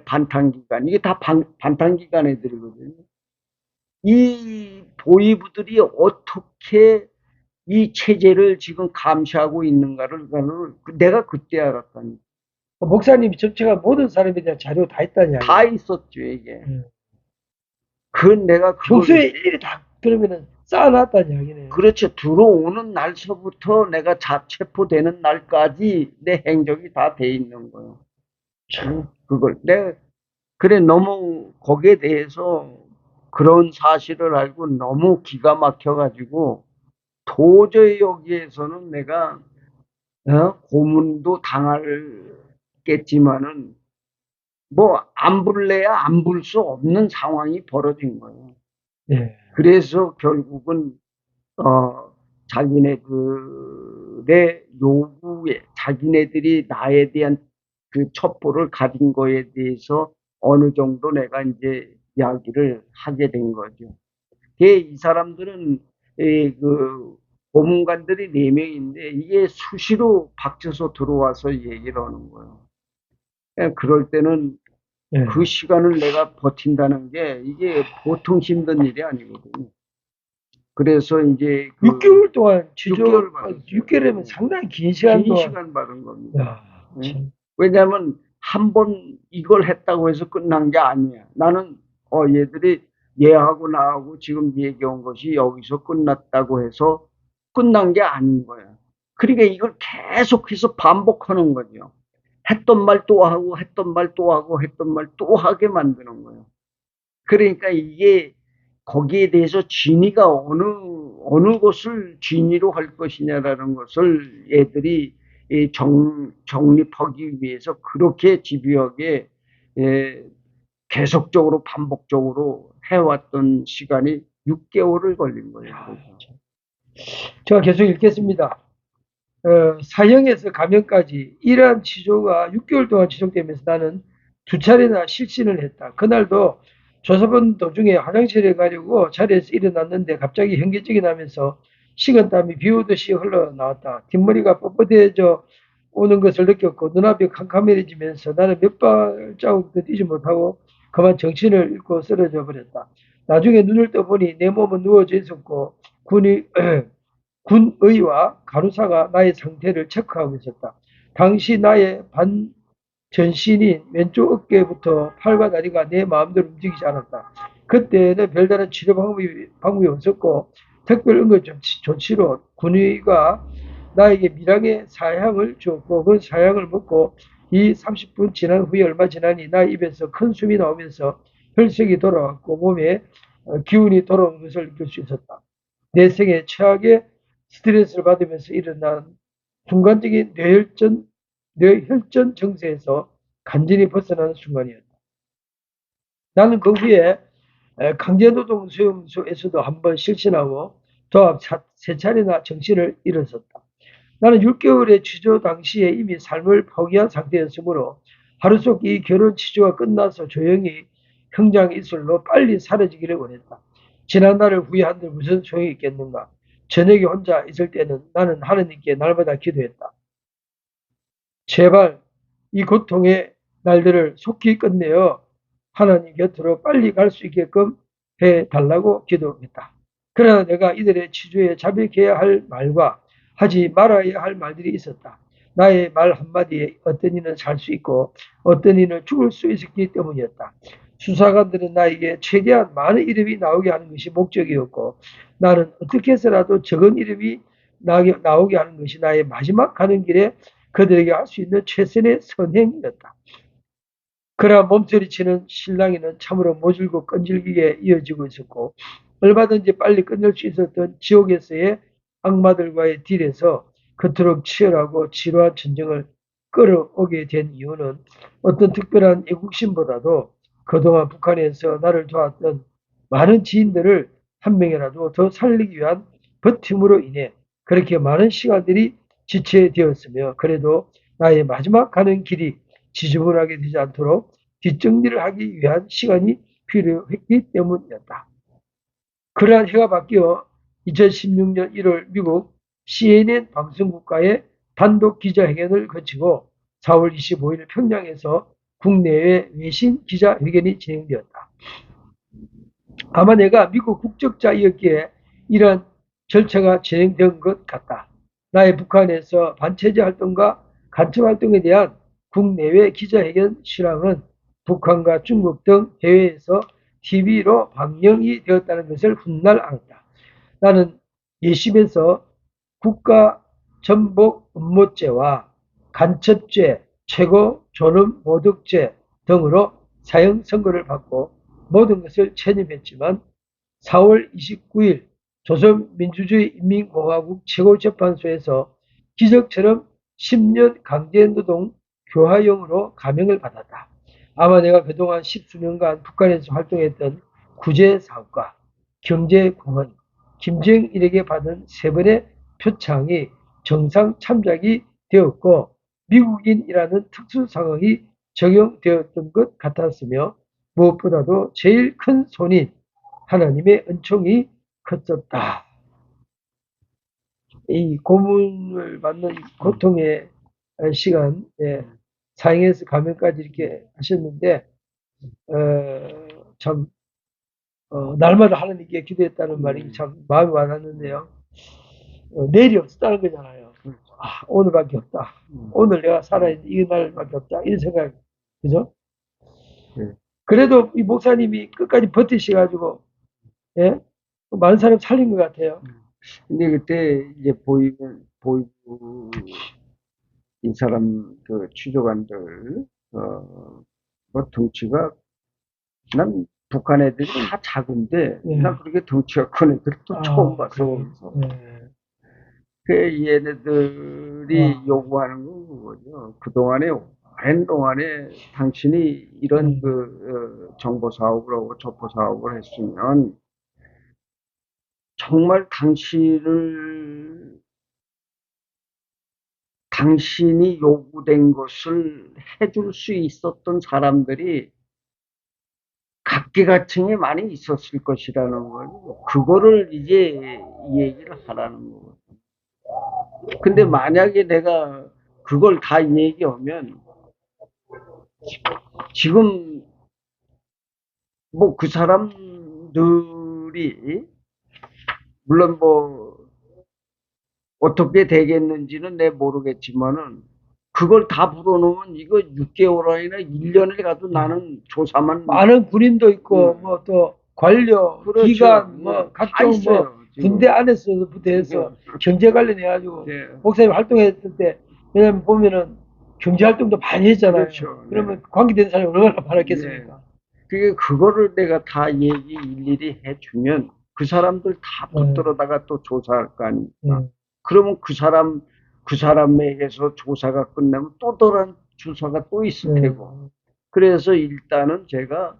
반탕기관, 이게 다 반탕기관 애들이거든요. 이 보위부들이 어떻게 이 체제를 지금 감시하고 있는가를 내가 그때 알았다니. 목사님이 접촉한 모든 사람에 대한 자료 다 있다는 다 이야기예요. 있었죠, 이게. 음. 내가 그걸, 평소에 일일이 다 그러면은 쌓아놨다는 이야기네요. 그렇죠. 들어오는 날서부터 내가 체포되는 날까지 내 행적이 다 돼 있는 거예요. 그걸. 그래, 너무 거기에 대해서 그런 사실을 알고 너무 기가 막혀가지고 도저히 여기에서는 내가 고문도 당하겠지만은 뭐 안 불래야 안 불 수 없는 상황이 벌어진 거예요. 예. 그래서 결국은 자기네들의 요구에 자기네들이 나에 대한 그 첩보를 가진 거에 대해서 어느 정도 내가 이제 이야기를 하게 된 거죠. 이 사람들은 고문관들이 4명인데 이게 수시로 박쳐서 들어와서 얘기를 하는 거예요. 그럴 때는 예. 그 시간을 내가 버틴다는 게 이게 보통 힘든 일이 아니거든요. 그래서 이제 6개월 동안 6개월 받았어요. 6개월이면 상당히 긴 시간 긴 동안. 시간 받은 겁니다. 야, 참. 왜냐하면 한 번 이걸 했다고 해서 끝난 게 아니야. 나는 얘들이 얘하고 나하고 지금 얘기한 것이 여기서 끝났다고 해서 끝난 게 아닌 거야. 그러니까 이걸 계속해서 반복하는 거죠. 했던 말 또 하고 했던 말 또 하고 했던 말 또 하게 만드는 거예요. 그러니까 이게 거기에 대해서 진위가 어느 것을 진위로 할 것이냐라는 것을 애들이 정립하기 위해서 그렇게 집요하게 계속적으로 반복적으로 해왔던 시간이 6개월을 걸린 거예요. 그래서. 제가 계속 읽겠습니다. 사형에서 감형까지 이러한 치조가 6개월 동안 지속되면서 나는 2차례나 실신을 했다. 그날도 조사본 도중에 화장실에 가려고 자리에서 일어났는데 갑자기 현기증이 나면서 식은땀이 비 오듯이 흘러나왔다. 뒷머리가 뻣뻣해져 오는 것을 느꼈고 눈앞이 캄캄해지면서 나는 몇 발자국도 뛰지 못하고 그만 정신을 잃고 쓰러져 버렸다. 나중에 눈을 떠보니 내 몸은 누워져 있었고 군이 군의와 간호사가 나의 상태를 체크하고 있었다. 당시 나의 반전신인 왼쪽 어깨부터 팔과 다리가 내 마음대로 움직이지 않았다. 그때는 별다른 치료 방법이 없었고 특별 응급 조치로 군의가 나에게 밀양의 사향을 주었고 그 사향을 먹고 이 30분 지난 후에 얼마 지나니 나 입에서 큰 숨이 나오면서 혈색이 돌아왔고 몸에 기운이 돌아오는 것을 느낄 수 있었다. 내 생애 최악의 스트레스를 받으면서 일어난 순간적인 뇌혈전 증세에서 간절히 벗어나는 순간이었다. 나는 그 후에 강제노동 수용소에서도 한번 실신하고 도합 세 차례나 정신을 잃었었다. 나는 6개월의 취조 당시에 이미 삶을 포기한 상태였으므로 하루속 이 결혼 취조가 끝나서 조용히 형장 이슬로 빨리 사라지기를 원했다. 지난 날을 후회한들 무슨 소용이 있겠는가. 저녁에 혼자 있을 때는 나는 하느님께 날마다 기도했다. 제발 이 고통의 날들을 속히 끝내어 하나님 곁으로 빨리 갈 수 있게끔 해달라고 기도했다. 그러나 내가 이들의 취조에 자백해야 할 말과 하지 말아야 할 말들이 있었다. 나의 말 한마디에 어떤 이는 살 수 있고 어떤 이는 죽을 수 있었기 때문이었다. 수사관들은 나에게 최대한 많은 이름이 나오게 하는 것이 목적이었고 나는 어떻게 해서라도 적은 이름이 나오게 하는 것이 나의 마지막 가는 길에 그들에게 할 수 있는 최선의 선행이었다. 그러나 몸서리치는 신랑이는 참으로 모질고 끈질기게 이어지고 있었고 얼마든지 빨리 끝낼 수 있었던 지옥에서의 악마들과의 딜에서 그토록 치열하고 지루한 전쟁을 끌어오게 된 이유는 어떤 특별한 애국심보다도 그동안 북한에서 나를 도왔던 많은 지인들을 한 명이라도 더 살리기 위한 버팀으로 인해 그렇게 많은 시간들이 지체되었으며 그래도 나의 마지막 가는 길이 지저분하게 되지 않도록 뒷정리를 하기 위한 시간이 필요했기 때문이었다. 그러한 해가 바뀌어 2016년 1월 미국 CNN 방송국과의 단독 기자회견을 거치고 4월 25일 평양에서 국내외 외신 기자회견이 진행되었다. 아마 내가 미국 국적자이었기에 이러한 절차가 진행된 것 같다. 나의 북한에서 반체제 활동과 간첩 활동에 대한 국내외 기자회견 실황은 북한과 중국 등 해외에서 TV로 방영이 되었다는 것을 훗날 알았다. 나는 예심에서 국가전복 음모죄와 간첩죄, 최고 존엄 모독죄 등으로 사형 선고를 받고 모든 것을 체념했지만 4월 29일 조선민주주의인민공화국 최고재판소에서 기적처럼 10년 강제노동 교화형으로 감형을 받았다. 아마 내가 그동안 10수년간 북한에서 활동했던 구제사업가, 경제공헌, 김정일에게 받은 3번의 표창이 정상 참작이 되었고 미국인이라는 특수 상황이 적용되었던 것 같았으며 무엇보다도 제일 큰 손인 하나님의 은총이 컸었다. 이 고문을 받는 고통의 시간, 사형에서 감형까지 이렇게 하셨는데 참 날마다 하나님께 기도했다는 말이 참 마음이 와닿는데요. 내일이 없었다는 거잖아요. 오늘밖에 없다. 오늘 내가 살아있는 이 날밖에 없다. 이런 생각, 그죠? 그래도 이 목사님이 끝까지 버티셔가지고, 예? 많은 사람 살린 것 같아요. 근데 그때 이제 보이부 이 사람 그 취조관들 뭐 덩치가 난 북한 애들이 다 작은데 난 그렇게 덩치가 큰 애들 또 처음 봤어. 그 얘네들이 요구하는 건 그거죠. 그동안에 오랜 동안에 당신이 이런 정보 사업을 하고 첩보 사업을 했으면 정말 당신이 요구된 것을 해줄 수 있었던 사람들이 각계각층에 많이 있었을 것이라는 거죠. 그거를 이제 얘기를 하라는 거거든요. 근데 만약에 내가 그걸 다 얘기하면 지금 뭐 그 사람들이 물론 뭐 어떻게 되겠는지는 내 모르겠지만은 그걸 다 불어넣으면 이거 6개월이나 1년을 가도 나는 조사만 많은 군인도 있고 뭐 또 관료, 그렇죠. 기관, 뭐 각종 있어요, 뭐 군대 안에서부터 해서 경제 관련해가지고 목사님 활동했을 때 왜냐면 보면은 경제 활동도 많이 했잖아요. 그렇죠. 그러면 관계된 사람이 얼마나 많았겠습니까? 그거를 내가 다 얘기 일일이 해주면 그 사람들 다 붙들어다가 또 조사할 거 아닙니까? 그러면 그 사람에게서 조사가 끝나면 또 다른 조사가 또 있을 테고. 그래서 일단은 제가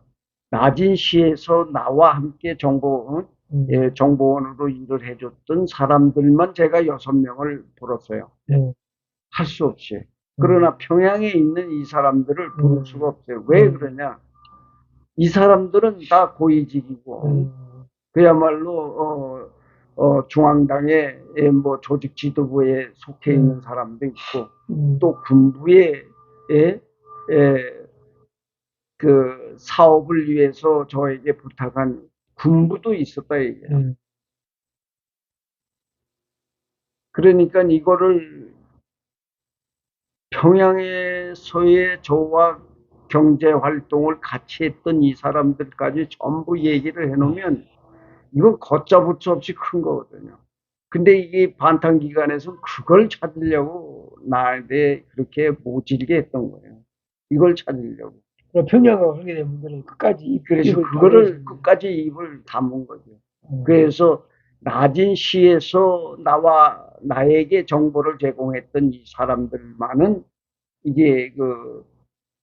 나진시에서 나와 함께 정보원으로 일을 해줬던 사람들만 제가 6명을 불렀어요. 네. 할 수 없이. 그러나 평양에 있는 이 사람들을 부를 수가 없어요. 왜 그러냐? 이 사람들은 다 고위직이고, 그야말로, 중앙당의 뭐 조직 지도부에 속해 있는 사람도 있고, 또 군부의, 그 사업을 위해서 저에게 부탁한 군부도 있었다 얘기예요. 그러니까 이거를 평양에서의 저와 경제 활동을 같이 했던 이 사람들까지 전부 얘기를 해놓으면 이건 걷잡을 수 없이 큰 거거든요. 근데 이게 반탄기간에서 그걸 찾으려고 나한테 그렇게 모질게 했던 거예요. 이걸 찾으려고. 평양하고 관계된 분들은 끝까지 그래서 입을 그거를 다물었습니다. 끝까지 입을 다문 거죠. 그래서 나진시에서 나에게 정보를 제공했던 이 사람들만은 이게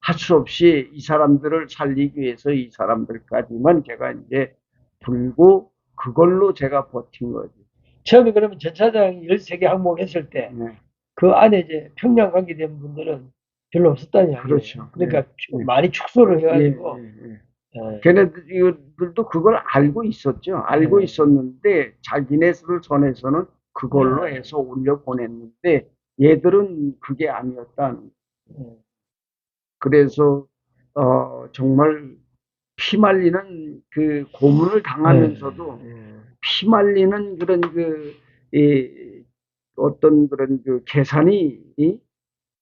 할 수 없이 이 사람들을 살리기 위해서 이 사람들까지만 제가 이제 불고 그걸로 제가 버틴 거죠. 처음에 그러면 전 차장이 13개 항목했을 때 네. 그 안에 이제 평양 관계된 분들은 별로 없었다는 이야기예요. 그렇죠. 그러니까 네. 많이 축소를 해가지고 걔네들도 그걸 알고 있었죠. 알고 네. 있었는데 자기네들 선에서는 그걸로 해서 올려 보냈는데 얘들은 그게 아니었다는. 그래서 정말 피말리는 그 고문을 당하면서도 피말리는 그런 어떤 그런 계산이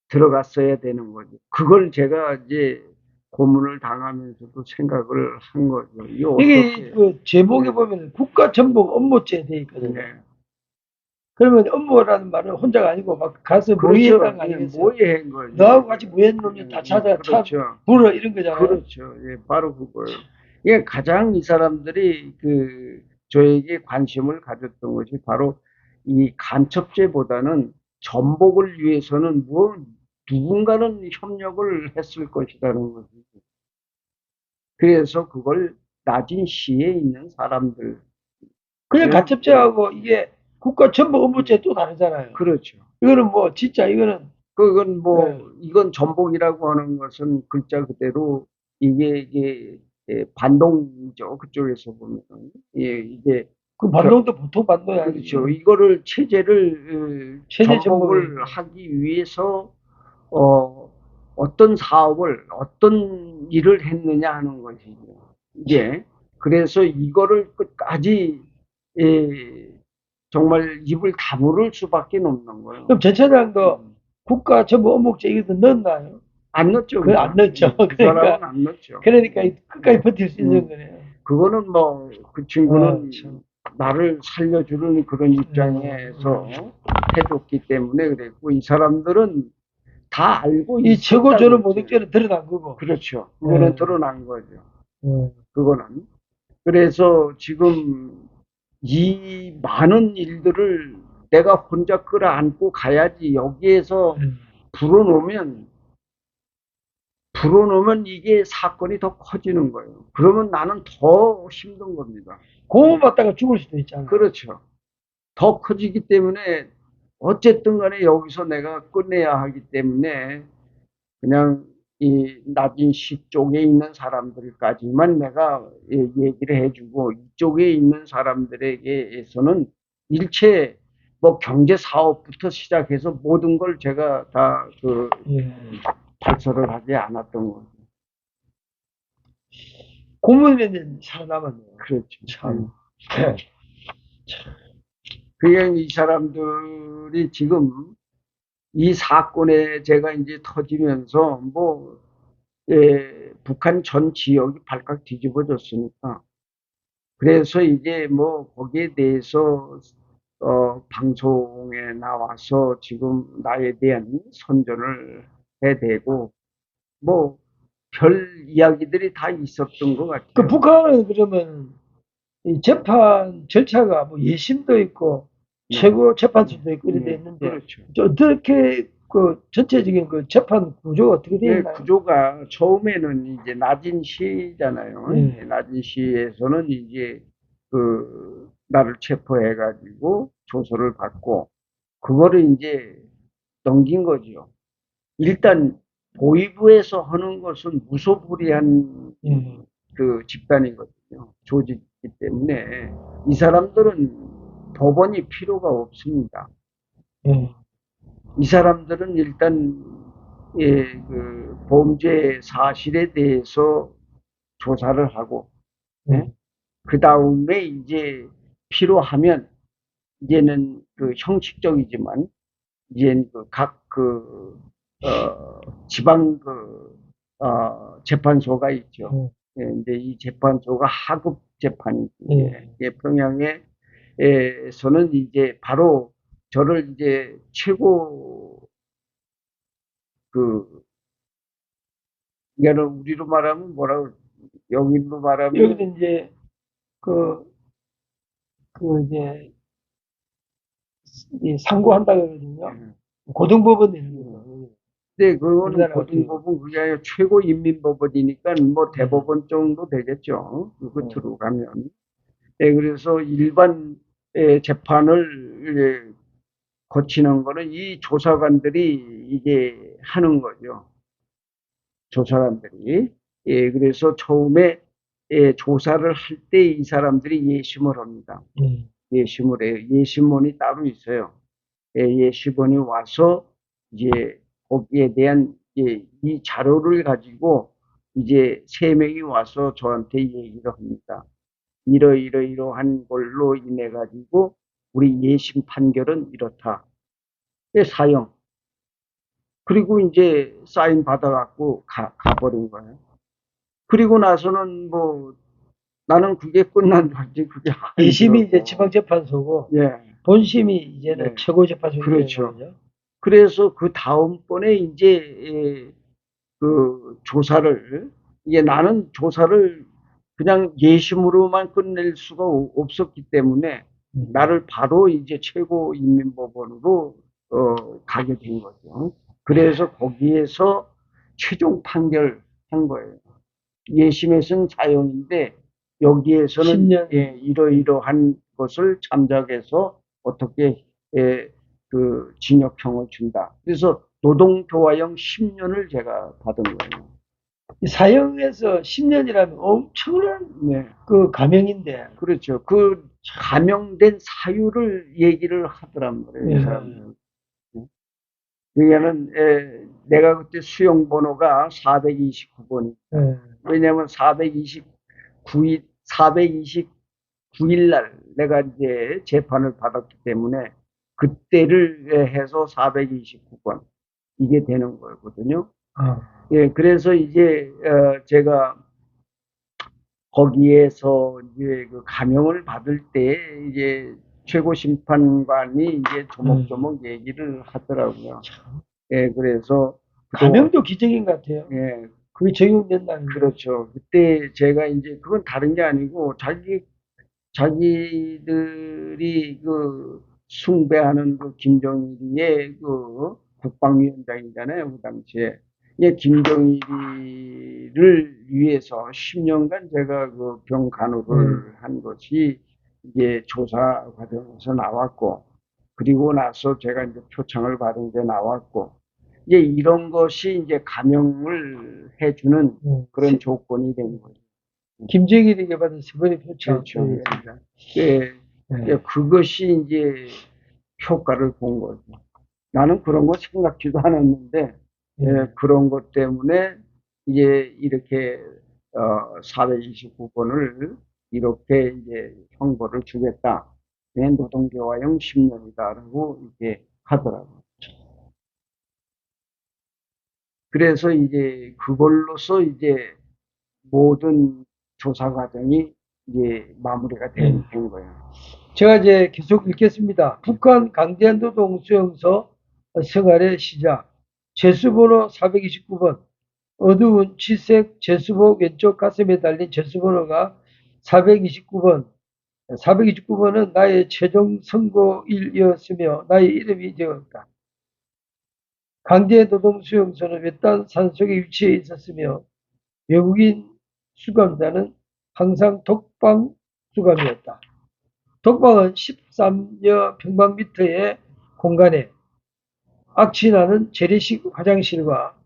들어갔어야 되는 거죠. 그걸 제가 이제 고문을 당하면서도 생각을 한 거죠. 이게 그 제목에 보면 국가전복 업무죄 돼 있거든요. 네. 그러면 업무라는 말은 혼자가 아니고 막 가서 그렇죠. 모의했다는 거 아니겠어요? 모의한 거죠. 너하고 같이 모의한 놈이 다 찾아 그렇죠. 불어 이런 거잖아요. 그렇죠. 예, 바로 그거예요. 예, 가장 이 사람들이 저에게 관심을 가졌던 것이 바로 이 간첩죄보다는 전복을 위해서는 누군가는 협력을 했을 것이라는 거죠. 그래서 그걸 나진시에 있는 사람들. 그냥 간첩죄하고 이게 국가전복 업무죄 또 다르잖아요. 그렇죠. 이거는 뭐 진짜 이거는 그건 이건 전복이라고 하는 것은 글자 그대로 이게 반동이죠. 그쪽에서 보면. 예, 이게 그 반동도 보통 반동이 아니죠. 그렇죠. 이거를 체제 전복을 전복을 하기 위해서 어떤 사업을 어떤 일을 했느냐 하는 것이죠. 이게 그래서 이거를 끝까지 정말 입을 다물을 수밖에 없는 거예요. 그럼 전 차장도 국가전복 업무죄 이것도 넣었나요? 안 넣었죠. 그건 안 넣었죠. 그 사람은 안 넣었죠. 그러니까 끝까지 버틸 수 있는 거네요. 그거는 그 친구는 참. 나를 살려주는 그런 입장에서 해줬기 때문에 그랬고, 이 사람들은 다 알고 이 최고 저는 있었다고 모독죄는 드러난 거고. 그렇죠. 그거는 네. 드러난 거죠. 그거는. 그래서 지금 이 많은 일들을 내가 혼자 끌어안고 가야지 여기에서 불어놓으면 이게 사건이 더 커지는 거예요. 그러면 나는 더 힘든 겁니다. 고문받다가 죽을 수도 있잖아요. 그렇죠. 더 커지기 때문에 어쨌든 간에 여기서 내가 끝내야 하기 때문에 그냥 이 나진시 쪽에 있는 사람들까지만 내가 얘기를 해주고, 이쪽에 있는 사람들에게서는 일체 뭐 경제 사업부터 시작해서 모든 걸 제가 다 발설을 하지 않았던 거죠. 고문에는 살아남았네요. 그렇죠. 참. 그냥 이 사람들이 지금 이 사건에 제가 이제 터지면서 북한 전 지역이 발칵 뒤집어졌으니까, 그래서 이제 거기에 대해서 방송에 나와서 지금 나에 대한 선전을 해대고 별 이야기들이 다 있었던 것 같아요. 그 북한은 그러면 이 재판 절차가 뭐 예심도 있고 최고 재판소도 있고 이렇게 돼 있는데 그렇죠. 어떻게 그 전체적인 그 재판 구조가 어떻게 되어 네, 있나요? 구조가 처음에는 이제 낮은 시잖아요. 네. 낮은 시에서는 이제 나를 체포해가지고 조서를 받고 그거를 이제 넘긴 거죠. 일단 보위부에서 하는 것은 무소불위한 예. 그 집단이거든요. 조직이기 때문에 이 사람들은 법원이 필요가 없습니다. 예. 이 사람들은 일단 범죄 사실에 대해서 조사를 하고 예. 그 다음에 이제 필요하면 이제는 그 형식적이지만 이제는 지방 재판소가 있죠. 예, 이제 이 재판소가 하급 재판이지. 예. 예, 평양에서는 이제 바로 저를 이제 최고 그 이거는 우리로 말하면 뭐라고 영인로 말하면 여기는 이제 그, 이제 이 상고한다 그러거든요. 고등법원 이런 거. 근데 그거는 우리나라 같은 고등법원 그게 아니라 최고인민법원이니까 뭐 대법원 정도 되겠죠. 끝으로 가면. 네, 그래서 일반 재판을 거치는 거는 이 조사관들이 이제 하는 거죠. 조사관들이. 예, 그래서 처음에 조사를 할 때 이 사람들이 예심을 합니다. 예심을 해요. 예심원이 따로 있어요. 예심원이 와서 이제 거기에 대한 이 자료를 가지고 이제 세 명이 와서 저한테 얘기를 합니다. 이러이러이러한 걸로 인해 가지고 우리 예심 판결은 이렇다. 사형. 그리고 이제 사인 받아갖고 가버린 거예요. 그리고 나서는 뭐 나는 그게 끝난 줄 알지 그게 이심이 이제 아니더라고. 지방재판소고 예, 본심이 이제는 네. 최고재판소가 되는 그렇죠. 거죠. 그래서 그 다음번에 이제 그 조사를 이게 나는 조사를 그냥 예심으로만 끝낼 수가 없었기 때문에 나를 바로 이제 최고인민법원으로 가게 된 거죠. 그래서 거기에서 최종 판결한 거예요. 예심에서는 사형인데 여기에서는 10년. 이러이러한 것을 참작해서 어떻게 그 징역형을 준다. 그래서 노동조화형 10년을 제가 받은 거예요. 이 사형에서 10년이라면 엄청난 네, 그 감형인데. 그렇죠. 그 감형된 사유를 얘기를 하더란 말이에요, 이 예. 사람들. 그게는 내가 그때 수용 번호가 429번이. 예. 왜냐하면 429일 날 내가 이제 재판을 받았기 때문에 그때를 해서 429번 이게 되는 거거든요. 예, 그래서 이제 제가 거기에서 이제 그 감형을 받을 때 이제 최고 심판관이 이제 조목조목 얘기를 하더라고요. 예, 그래서 감형도 기적인 것 같아요. 예, 그게 적용된다는 거. 그렇죠. 그때 제가 이제 그건 다른 게 아니고 자기들이 그 숭배하는 그 김정일이의 그 국방위원장이잖아요. 그 당시에. 예, 김정일이를 위해서 10년간 제가 그 병간호를 한 것이 이제 조사 과정에서 나왔고, 그리고 나서 제가 이제 표창을 받은 게 나왔고, 이제 이런 것이 이제 감형을 해주는 그런 조건이 되는 거죠. 김정일에게 받은 세 번의 표창. 그렇죠. 예, 그것이 이제 효과를 본 거죠. 나는 그런 거 생각지도 않았는데, 그런 것 때문에 이제 이렇게 429번을 이렇게 이제 형벌을 주겠다. 노동조화형 10년이다라고 이렇게 하더라고요. 그래서 이제 그걸로서 이제 모든 조사 과정이 이제 마무리가 된 거예요. 제가 이제 계속 읽겠습니다. 북한 강제노동 수용소 생활의 시작. 제수번호 429번. 어두운 칠색 제수복 왼쪽 가슴에 달린 제수번호가 429번. 429번은 나의 최종 선고일이었으며 나의 이름이 되었다. 강제노동수용소는 외딴 산속에 위치해 있었으며 외국인 수감자는 항상 독방 수감이었다. 독방은 13여 평방미터의 공간에 악취나는 재래식 화장실과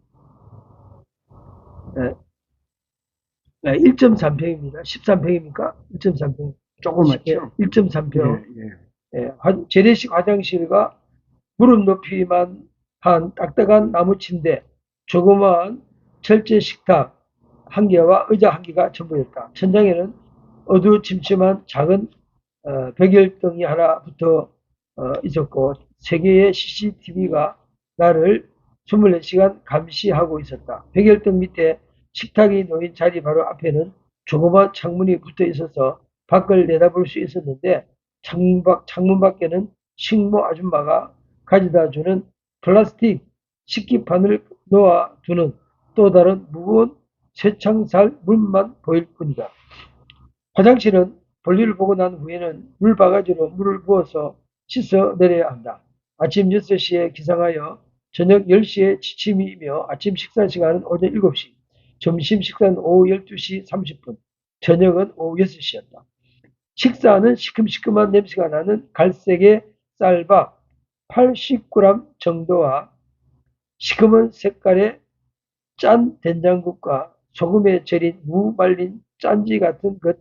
1.3평입니다. 13평입니까? 1.3평. 조그맣죠? 1.3평. 예. 재래식 화장실과 무릎 높이만 한 딱딱한 나무 침대, 조그마한 철제 식탁 한 개와 의자 한 개가 전부였다. 천장에는 어두침침한 작은 백열등이 하나 붙어 있었고 3개의 CCTV가 나를 24시간 감시하고 있었다. 백열등 밑에 식탁이 놓인 자리 바로 앞에는 조그마한 창문이 붙어 있어서 밖을 내다볼 수 있었는데 창문 밖에는 식모 아줌마가 가져다 주는 플라스틱 식기판을 놓아두는 또 다른 무거운 쇠창살 문만 보일 뿐이다. 화장실은 볼일을 보고 난 후에는 물바가지로 물을 부어서 씻어 내려야 한다. 아침 6시에 기상하여 저녁 10시에 취침이며 아침 식사 시간은 오전 7시, 점심 식사는 오후 12시 30분, 저녁은 오후 6시였다. 식사는 시큼시큼한 냄새가 나는 갈색의 쌀밥 80g 정도와 시커먼 색깔의 짠 된장국과 소금에 절인 무 말린 짠지 같은 것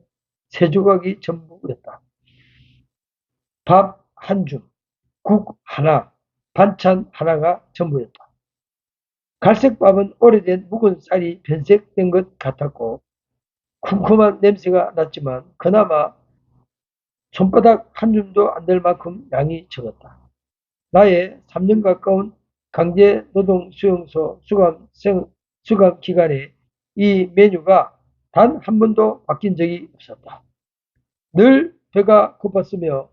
3조각이 전부였다. 밥 한 줌, 국 하나, 반찬 하나가 전부였다. 갈색밥은 오래된 묵은 쌀이 변색된 것 같았고 쿰쿰한 냄새가 났지만 그나마 손바닥 한 줌도 안 될 만큼 양이 적었다. 나의 3년 가까운 강제노동수용소 수감 기간에 이 메뉴가 단 한 번도 바뀐 적이 없었다. 늘 배가 고팠으며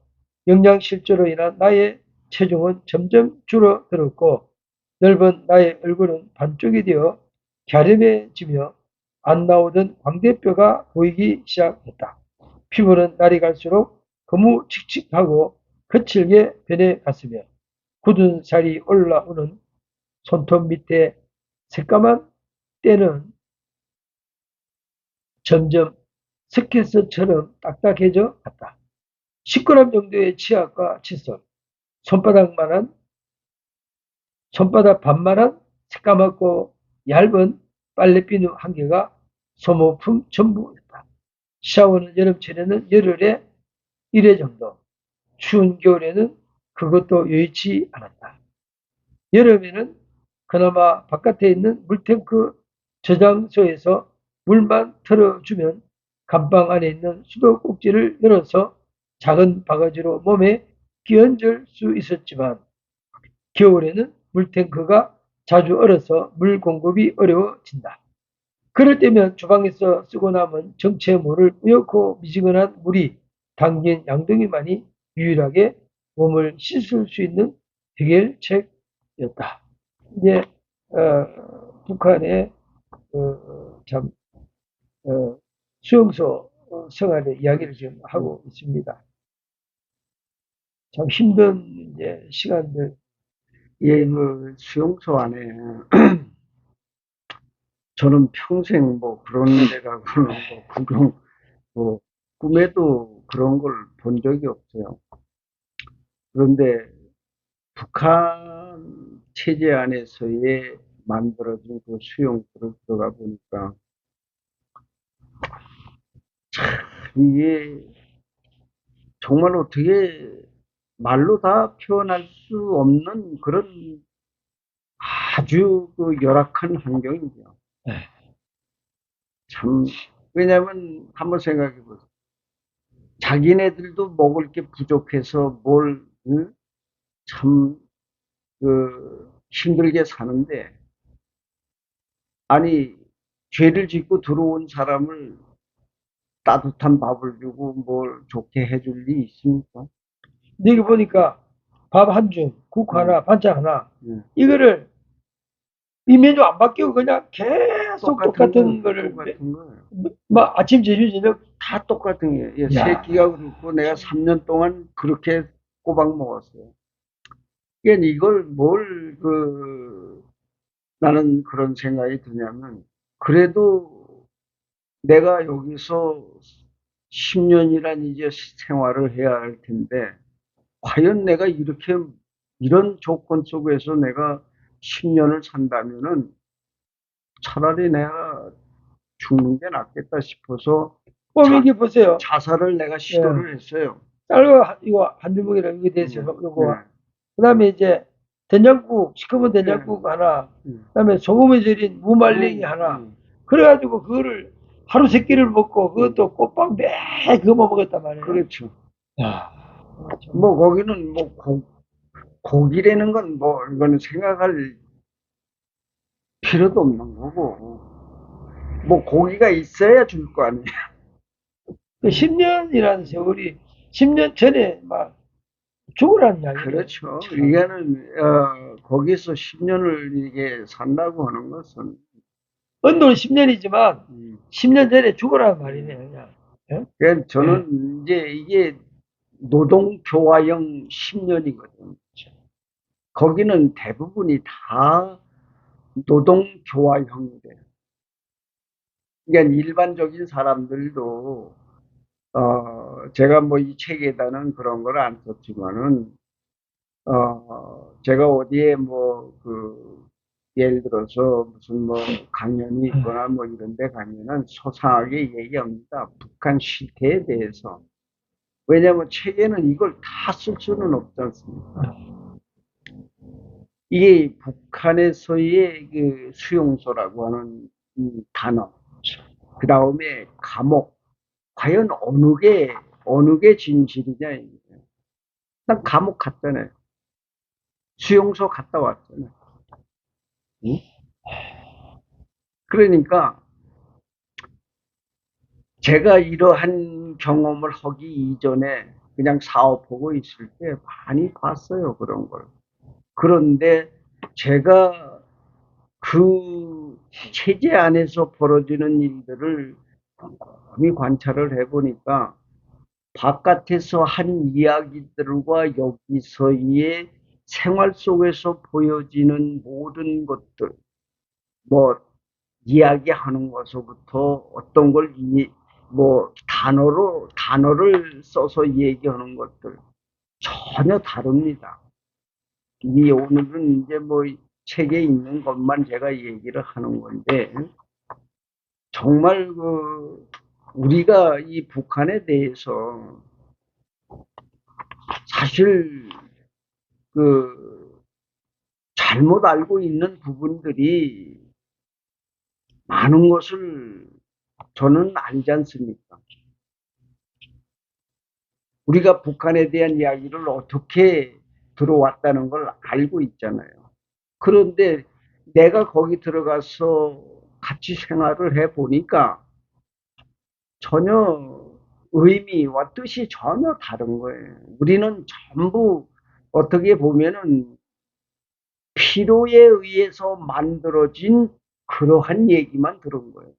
영양실조로 인한 나의 체중은 점점 줄어들었고 넓은 나의 얼굴은 반쪽이 되어 갸름해지며 안 나오던 광대뼈가 보이기 시작했다. 피부는 날이 갈수록 거무칙칙하고 거칠게 변해갔으며 굳은 살이 올라오는 손톱 밑에 새까만 때는 점점 스케스처럼 딱딱해져 갔다. 10g 정도의 치약과 칫솔, 손바닥 반만한 새까맣고 얇은 빨래비누 한 개가 소모품 전부였다. 샤워는 여름철에는 열흘에 1회 정도, 추운 겨울에는 그것도 여의치 않았다. 여름에는 그나마 바깥에 있는 물탱크 저장소에서 물만 틀어주면 감방 안에 있는 수도꼭지를 열어서 작은 바가지로 몸에 끼얹을 수 있었지만 겨울에는 물탱크가 자주 얼어서 물 공급이 어려워진다. 그럴 때면 주방에서 쓰고 남은 정체물을 뿌옇고 미지근한 물이 담긴 양동이만이 유일하게 몸을 씻을 수 있는 해결책이었다. 이제 북한의 참 수용소 생활의 이야기를 지금 하고 있습니다. 참 힘든 이제 시간들. 예, 그 수용소 안에 저는 평생 뭐 그런 데 가고는 뭐 구경, 뭐 꿈에도 그런 걸 본 적이 없어요. 그런데 북한 체제 안에서의 만들어진 그 수용소를 들어가 보니까 이게 정말 어떻게 말로 다 표현할 수 없는 그런 아주 그 열악한 환경이죠. 네. 참, 왜냐면 한번 생각해 보세요. 자기네들도 먹을 게 부족해서 뭘, 응? 참, 힘들게 사는데, 아니, 죄를 짓고 들어온 사람을 따뜻한 밥을 주고 뭘 좋게 해줄 리 있습니까? 여기 보니까 밥 한 줌, 국 하나, 반찬 하나, 이거를 이 메뉴 안 바뀌고 그냥 계속 똑같은 거를 똑같은 거예요. 막 아침, 점심, 저녁 다 똑같은 거예요. 예, 야. 세 끼가 그렇고 내가 3년 동안 그렇게 꼬박 먹었어요. 그러니까 이걸 뭘 나는 그런 생각이 드냐면, 그래도 내가 여기서 10년이란 이제 생활을 해야 할 텐데, 과연 내가 이렇게, 이런 조건 속에서 내가 10년을 산다면은 차라리 내가 죽는 게 낫겠다 싶어서 이게 보세요. 자살을 내가 시도를 했어요. 쌀로 이거 한 주먹이랑 이거 돼서 요거. 네. 그다음에 이제 된장국, 시커먼 네. 된장국 하나, 네. 그다음에 소금에 절인 무말랭이 하나. 그래가지고 그거를 하루 세 끼를 먹고 그것도 꽃빵 매 그거만 먹었단 말이에요. 그렇죠. 야, 뭐 거기는 뭐 고기라는 건 뭐 이거는 생각할 필요도 없는 거고, 뭐 고기가 있어야 줄 거 아니에요. 10년이라는 세월이 10년 전에 막 죽으라는 이야기예요. 그렇죠. 이거는 거기서 10년을 이게 산다고 하는 것은 언도는 10년이지만 10년 전에 죽으라는 말이네요. 그냥. 예? 그러니까 저는 이제 이게 노동교화형 10년이거든요. 거기는 대부분이 다 노동교화형이래요. 그러니까 일반적인 사람들도 제가 뭐 이 책에다는 그런 걸 안 썼지만은 제가 어디에 뭐 예를 들어서 무슨 뭐 강연이 있거나 뭐 이런 데 가면은 소상하게 얘기합니다. 북한 실태에 대해서. 왜냐하면 책에는 이걸 다 쓸 수는 없지 않습니까? 이게 북한에서의 그 수용소라고 하는 이 단어, 그 다음에 감옥, 과연 어느 게 진실이냐, 이게. 난 감옥 갔잖아요. 수용소 갔다 왔잖아요. 응? 그러니까 제가 이러한 경험을 하기 이전에 그냥 사업하고 있을 때 많이 봤어요, 그런 걸. 그런데 제가 그 체제 안에서 벌어지는 일들을 곰곰이 관찰을 해보니까 바깥에서 한 이야기들과 여기서의 생활 속에서 보여지는 모든 것들, 뭐 이야기하는 것부터 어떤 걸 뭐 단어를 써서 얘기하는 것들 전혀 다릅니다. 이 오늘은 이제 뭐 책에 있는 것만 제가 얘기를 하는 건데 정말 우리가 이 북한에 대해서 사실 그 잘못 알고 있는 부분들이 많은 것을 저는 알지 않습니까? 우리가 북한에 대한 이야기를 어떻게 들어왔다는 걸 알고 있잖아요. 그런데 내가 거기 들어가서 같이 생활을 해 보니까 전혀 의미와 뜻이 전혀 다른 거예요. 우리는 전부 어떻게 보면은 필요에 의해서 만들어진 그러한 얘기만 들은 거예요.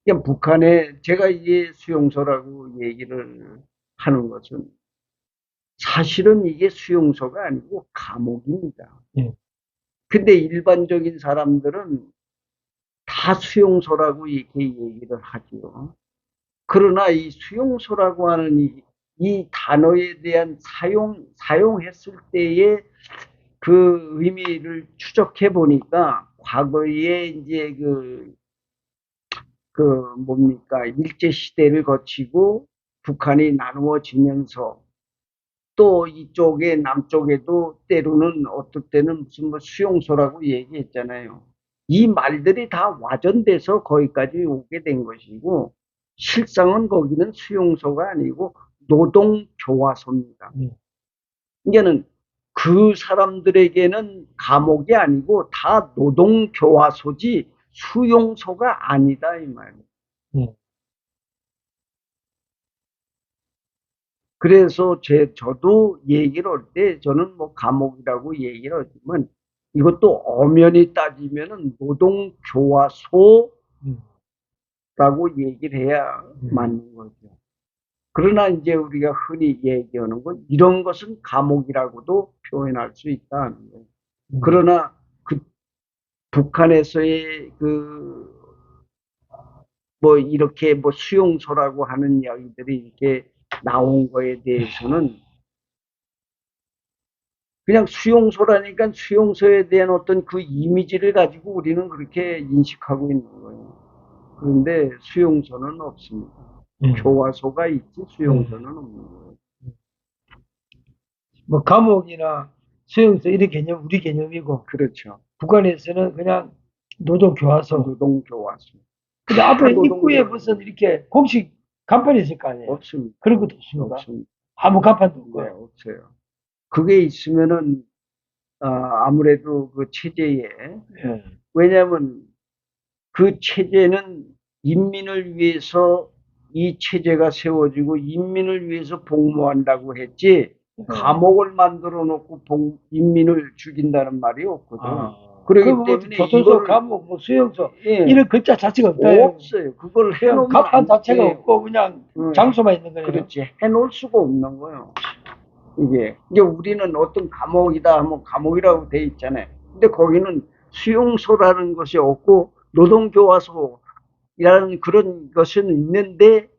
그냥 북한에 제가 이게 수용소라고 얘기를 하는 것은 사실은 이게 수용소가 아니고 감옥입니다. 근데 일반적인 사람들은 다 수용소라고 이렇게 얘기를 하죠. 그러나 이 수용소라고 하는 이 단어에 대한 사용했을 때의 그 의미를 추적해 보니까 과거에 이제 뭡니까, 일제시대를 거치고 북한이 나누어지면서 또 이쪽에 남쪽에도 때로는 어떨 때는 무슨 뭐 수용소라고 얘기했잖아요. 이 말들이 다 와전돼서 거기까지 오게 된 것이고 실상은 거기는 수용소가 아니고 노동교화소입니다. 이제는 그 사람들에게는 감옥이 아니고 다 노동교화소지 수용소가 아니다 이 말이에요. 그래서 저도 얘기를 할 때 저는 뭐 감옥이라고 얘기를 하지만 이것도 엄연히 따지면은 노동교화소라고 얘기를 해야 맞는 거죠. 그러나 이제 우리가 흔히 얘기하는 건 이런 것은 감옥이라고도 표현할 수 있다는 거예요. 그러나 북한에서의 뭐 이렇게 뭐 수용소라고 하는 이야기들이 이렇게 나온 거에 대해서는 그냥 수용소라니까 수용소에 대한 어떤 그 이미지를 가지고 우리는 그렇게 인식하고 있는 거예요. 그런데 수용소는 없습니다. 교화소가 있지 수용소는 없는 거예요. 뭐 감옥이나 수용소 이런 개념 우리 개념이고 그렇죠. 북한에서는 그냥 노동 교화소. 노동교화소. 근데 앞에 노동 입구에 교화소. 무슨 이렇게 공식 간판이 있을 거 아니에요? 없습니다. 그런 것도 없습니까? 없습니다. 아무 간판도 없고. 네, 없어요. 그게 있으면은 아무래도 그 체제에 예. 왜냐하면 그 체제는 인민을 위해서 이 체제가 세워지고 인민을 위해서 복무한다고 했지 감옥을 만들어 놓고 인민을 죽인다는 말이 없거든. 그렇기 뭐 때문에 교도소, 이거를 감옥, 뭐 수용소 예, 이런 글자 자체가 없다. 없어요. 그걸 그냥 해놓으면 간판 자체가 예, 없고 그냥 예. 장소만 있는 거네요. 그렇지. 해놓을 수가 없는 거예요. 이게 우리는 어떤 감옥이다 하면 감옥이라고 돼 있잖아요. 근데 거기는 수용소라는 것이 없고 노동교화소라는 그런 것은 있는데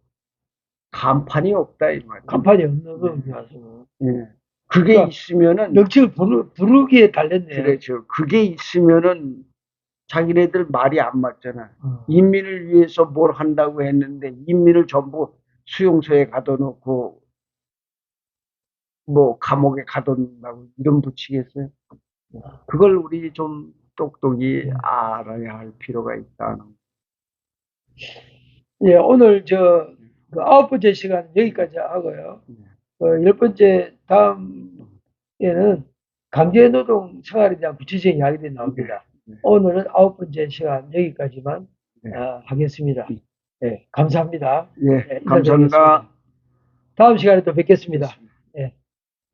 간판이 없다 이 말이에요. 간판이 없는 거 교화소. 예. 그게 그러니까 있으면은 명칭을 부르기에 달렸네요. 그렇죠. 그게 있으면은 자기네들 말이 안 맞잖아. 어. 인민을 위해서 뭘 한다고 했는데 인민을 전부 수용소에 가둬놓고 뭐 감옥에 가둬놓는다고 이름 붙이겠어요? 그걸 우리 좀 똑똑히 알아야 할 필요가 있다. 예, 오늘 그 9번째 시간 여기까지 하고요. 10번째 다음에는 강제노동 생활에 대한 구체적인 이야기들이 나옵니다. 오늘은 9번째 시간 여기까지만 하겠습니다. 예, 감사합니다. 예, 예, 감사합니다. 인사드리겠습니다. 다음 시간에 또 뵙겠습니다.